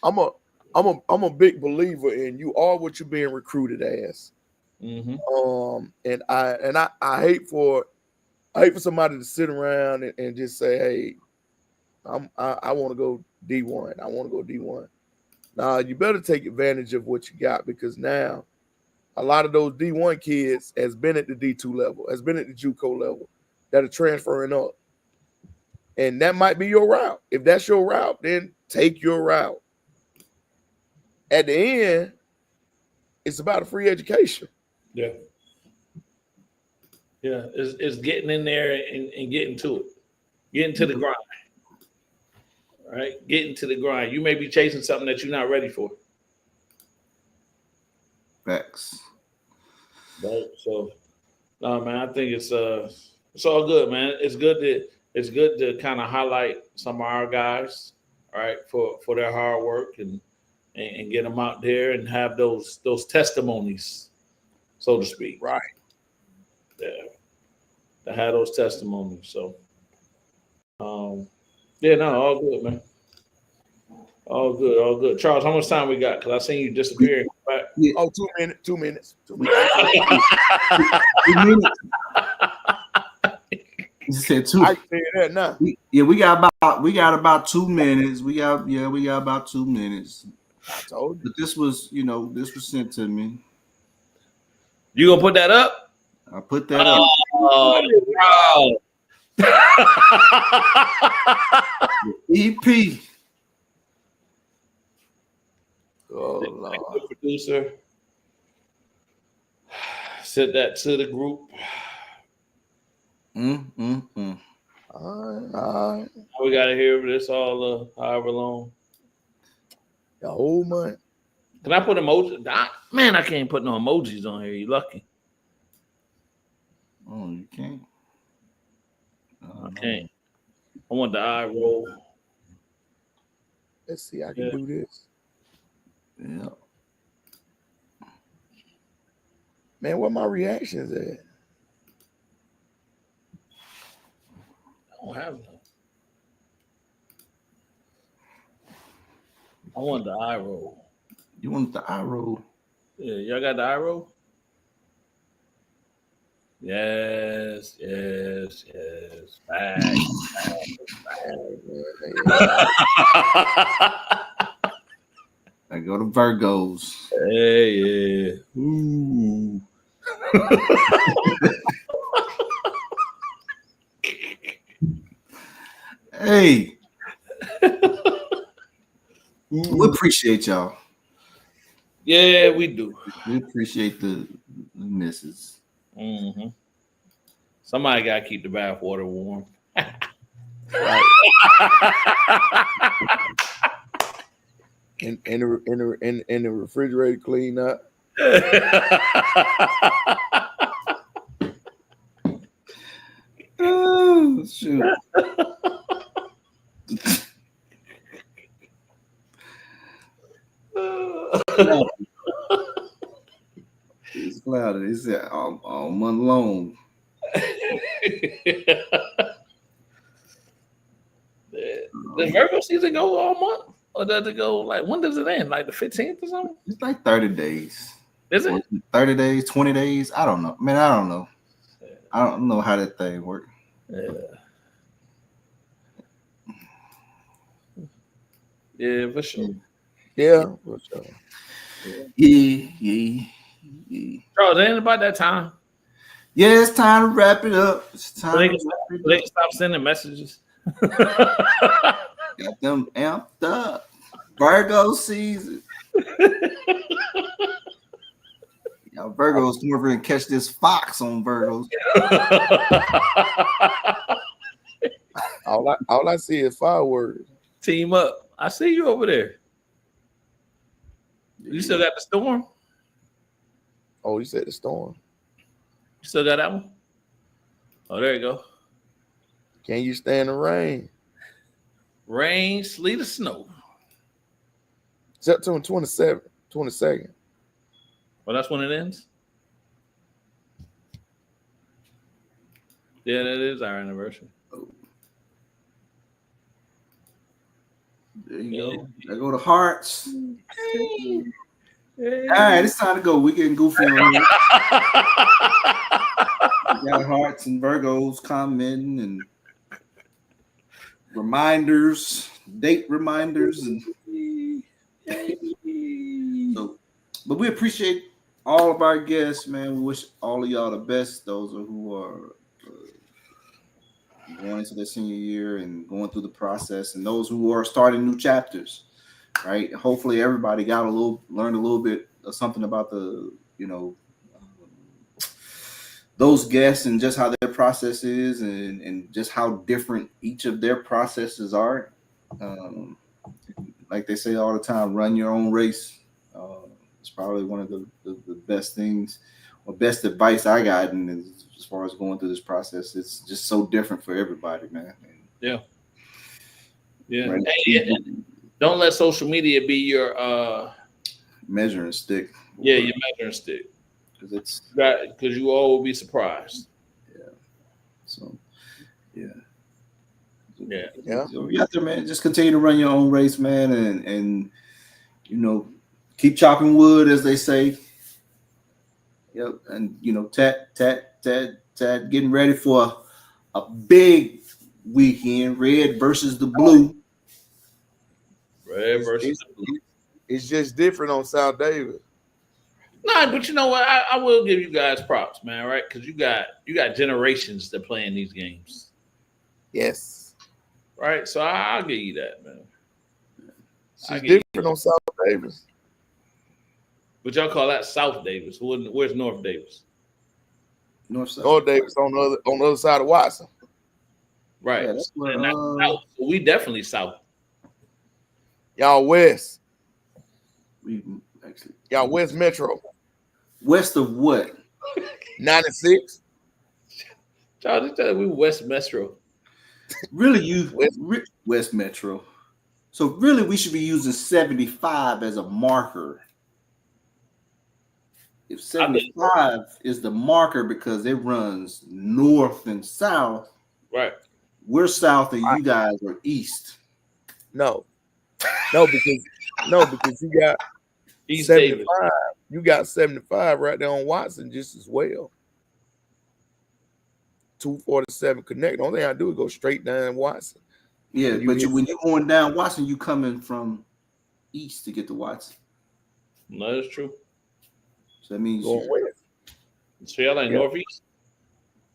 I'm a big believer in you are what you're being recruited as. Mm-hmm. And I hate for somebody to sit around and just say, hey, I want to go D1. I want to go D1. Now you better take advantage of what you got, because now a lot of those D1 kids has been at the D2 level, has been at the JUCO level, that are transferring up. And that might be your route. If that's your route, then take your route. At the end, it's about a free education. Yeah. Yeah, it's getting in there and getting to it. Getting to the grind. Right? Getting to the grind. You may be chasing something that you're not ready for. Facts. Right. So no man, I think it's all good, man. It's good to kind of highlight some of our guys, all right, for their hard work and get them out there and have those testimonies, so to speak. Right. Yeah. To have those testimonies. So yeah, no, all good, man. All good, all good. Charles, how much time we got? Because I seen you disappear. Right? Yeah. Oh, 2 minutes. 2 minutes. 2 minutes. 2 minutes. You said 2. I can say that now. We got about 2 minutes. We got about 2 minutes. I told you. But this was sent to me. You gonna put that up? I put that up. Oh, wow. EP. Oh, Lord. Producer. Sent that to the group. All right. We gotta hear this all however long. The whole month. Can I put emojis? Man, I can't put no emojis on here. You lucky. Oh, you can't. I can't. I want the eye roll. Let's see. I can do this. Yeah. Man, what my reactions at? I don't have no. I want the eye roll. You want the eye roll? Yeah, y'all got the eye roll? Yes. Back. I go to Virgos. Hey, yeah. Ooh. Hey. We appreciate y'all. Yeah, we do. We appreciate the misses. Mm-hmm. Somebody got to keep the bath water warm. Right. and the refrigerator clean up. Oh, shoot. It's cloudy. It's all month long. Does Virgo season go all month? Or does it go when does it end? Like the 15th or something? It's like 30 days. Is it? 30 days, 20 days? I don't know. Man, I don't know. I don't know how that thing works. Yeah. Yeah, for sure. Yeah, for sure. Yeah. Charles, it ain't about that time. Yeah, it's time to wrap it up. It's time So they to can, wrap it they up. can stop sending messages. Got them amped up. Virgo season. Y'all Virgos come over and catch this fox on Virgos. All I see is fireworks. Team up. I see you over there. You still got the storm? Oh, you said the storm. You still got that one? Oh, there you go. Can you stand the rain? Rain, sleet, or snow. September 22nd. Well, that's when it ends? Yeah, that is our anniversary. There you go. I go to hearts. Hey. All right, it's time to go. We getting goofy on here. We got hearts and Virgos commenting and reminders, date reminders, and so. But we appreciate all of our guests, man. We wish all of y'all the best. Those who are going into their senior year and going through the process, and those who are starting new chapters. Right. Hopefully, everybody learned a little bit of something about the those guests and just how their process is and just how different each of their processes are. Like they say all the time, run your own race. It's probably one of the best things or best advice I got, and as far as going through this process, it's just so different for everybody, man. Yeah. Right. Hey, don't let social media be your measuring stick. Yeah, your measuring stick. Because you all will be surprised. Yeah. So, yeah. Yeah. So you out there, man. Just continue to run your own race, man, and you know, keep chopping wood, as they say. Yep, and you know, tat, getting ready for a big weekend. Red versus the blue. Red versus the blue. It's just different on South Davis. Nah, but you know what? I will give you guys props, man. Right? Because you got generations that play in these games. Yes. Right. So I'll give you that, man. It's different on South Davis. But y'all call that South Davis. Where's North Davis? North Davis on the other side of Watson. Right. Yeah, that's where, South. So we definitely South. Y'all West. Actually, y'all West Metro. West of what? 96. Charles, we West Metro. Really, West Metro. So really, we should be using 75 as a marker. If 75 is the marker because it runs north and south, right? We're south and you guys are east. No, because you got East 75. Davis. You got 75 right there on Watson just as well. 247 connect. The only thing I do is go straight down Watson. Yeah, but when you're going down Watson, you coming from east to get to Watson. No, that's true. So that means going west. So y'all like northeast?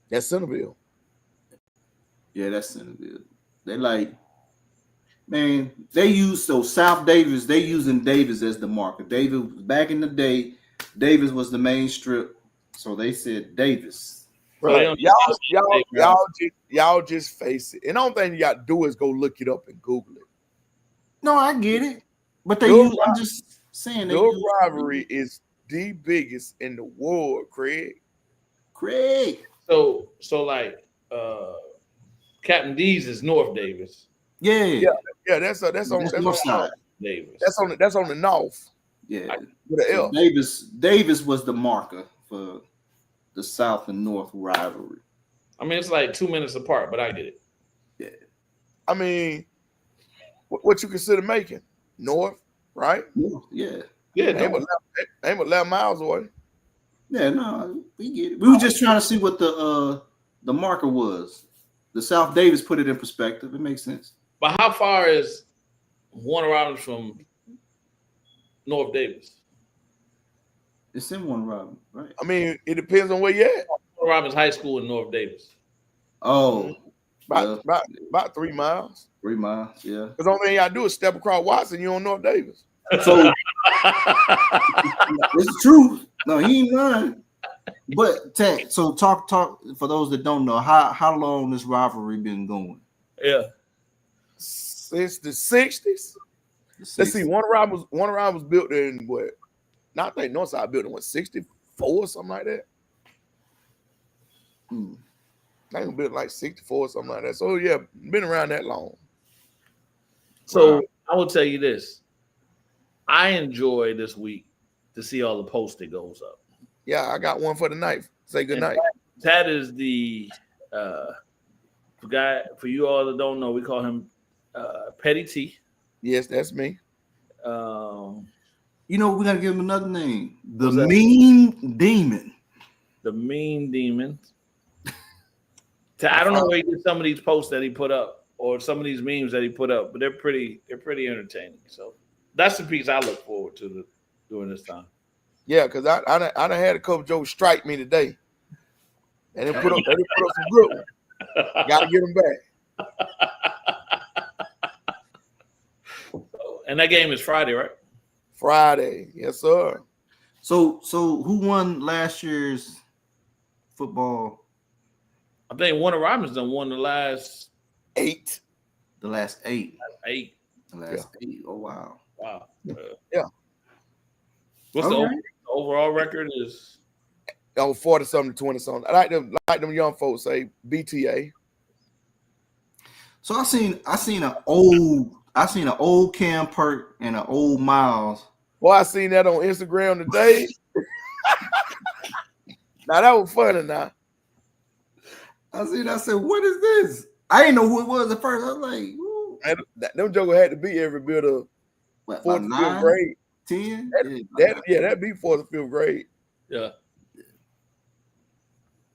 That's Centerville. Yeah, that's Centerville. They like, man, they use South Davis, they using Davis as the marker. Davis, back in the day, Davis was the main strip. So they said Davis. Right. Y'all just face it. And the only thing you got to do is go look it up and Google it. No, I get it. But I'm just saying your rivalry is the biggest in the world, Craig. So like Captain D's is North Davis. Yeah. That's on north side. Davis. That's on the north. Yeah. With an L. Davis was the marker for the South and North rivalry. I mean, it's like 2 minutes apart, but I get it. Yeah. I mean, what you consider making? North, right? Yeah. Ain't but 11 miles away. Yeah, no, we get it. We were just trying to see what the marker was. The South Davis put it in perspective. It makes sense. But how far is Warner Robins from North Davis? It's in Warner Robins, right? I mean, it depends on where you're at. Warner Robins High School in North Davis. Oh, about 3 miles. 3 miles, yeah. Because the only thing I do is step across Watson. You're on North Davis. So it's true. No, he ain't lying. But Tech, so talk for those that don't know, how long this rivalry been going? Yeah. Since the 60s. Let's see, Warner Robins was built in what? I think Northside built in what, 64 or something like that. I think it built like 64 or something like that. So yeah, been around that long. So I will tell you this. I enjoy this week to see all the posts that goes up. Yeah, I got one for the night. Say good night. That is the guy, for you all that don't know, we call him Petty T. Yes, that's me. You know, we gotta give him another name. The Mean Demon. The Mean Demon. I don't know where he did some of these posts that he put up or some of these memes that he put up, but they're pretty entertaining. So that's the piece I look forward to during this time. Yeah, because I done had a couple jokes strike me today. And they put up some good ones. Gotta get them back. And that game is Friday, right? Friday, yes, sir. So who won last year's football? I think Warner Robins done won the last 8. The last 8. 8. The last 8. Oh wow. Wow. Yeah. What's the overall record is? 40 something to 20 something. I like them young folks say BTA. So I seen an old Cam Pert and an old Miles. Well, I seen that on Instagram today. Now that was funny. Now I said, what is this? I didn't know who it was at first. I was like, ooh. Them joker had to be every bit of What, 4th to 5th grade. 10? That'd be 4th to 5th grade. Yeah.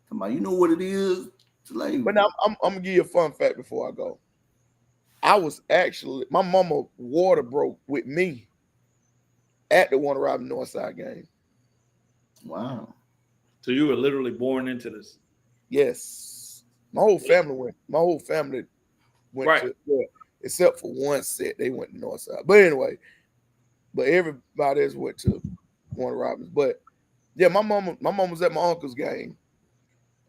Come on, you know what it is. Like, But now I'm gonna give you a fun fact before I go. My mama water broke with me at the Warner Robins Northside game. wow. So you were literally born into this. Yes. My whole family went Right. to, except for one set, they went to Northside. But anyway, everybody else went to Warner Robins. But yeah, my mom was at my uncle's game,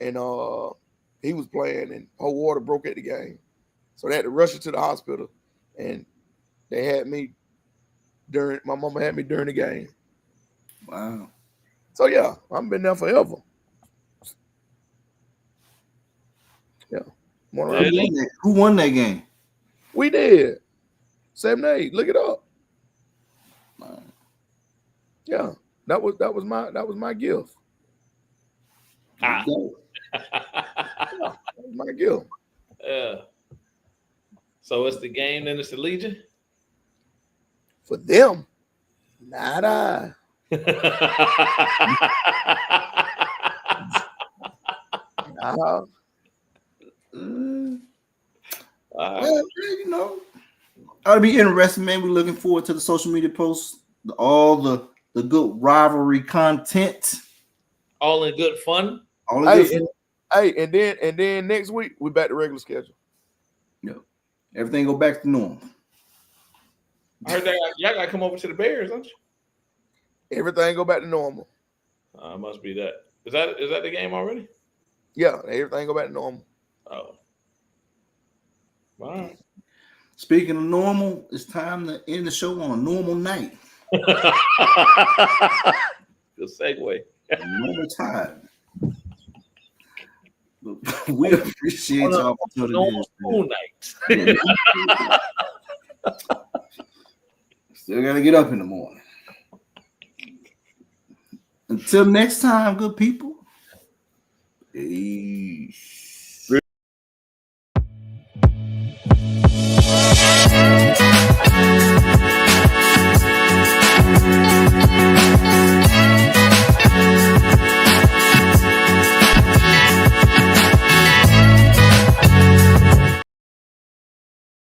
and he was playing, and her water broke at the game. So they had to rush her to the hospital, and they had me my mama had me during the game. Wow. So yeah, I've been there forever. Yeah. Who won that game? We did. 7-8. Look it up. Wow. Yeah. That was my gift. Ah. That was my gift. Yeah. So it's the game, then it's the Legion? For them, not I. Well, you know, that'll be interesting, man. We're looking forward to the social media posts, all the good rivalry content. All in good fun. All in good fun. And then next week we're back to regular schedule. Yep. Everything go back to normal. I heard that y'all gotta come over to the Bears, don't you? Everything go back to normal. Must be that. Is that the game already? Yeah, everything go back to normal. Oh. All right. Speaking of normal, it's time to end the show on a normal night. Good segue. Normal time. We appreciate y'all for tuning in. Night. Still gotta get up in the morning. Until next time, good people.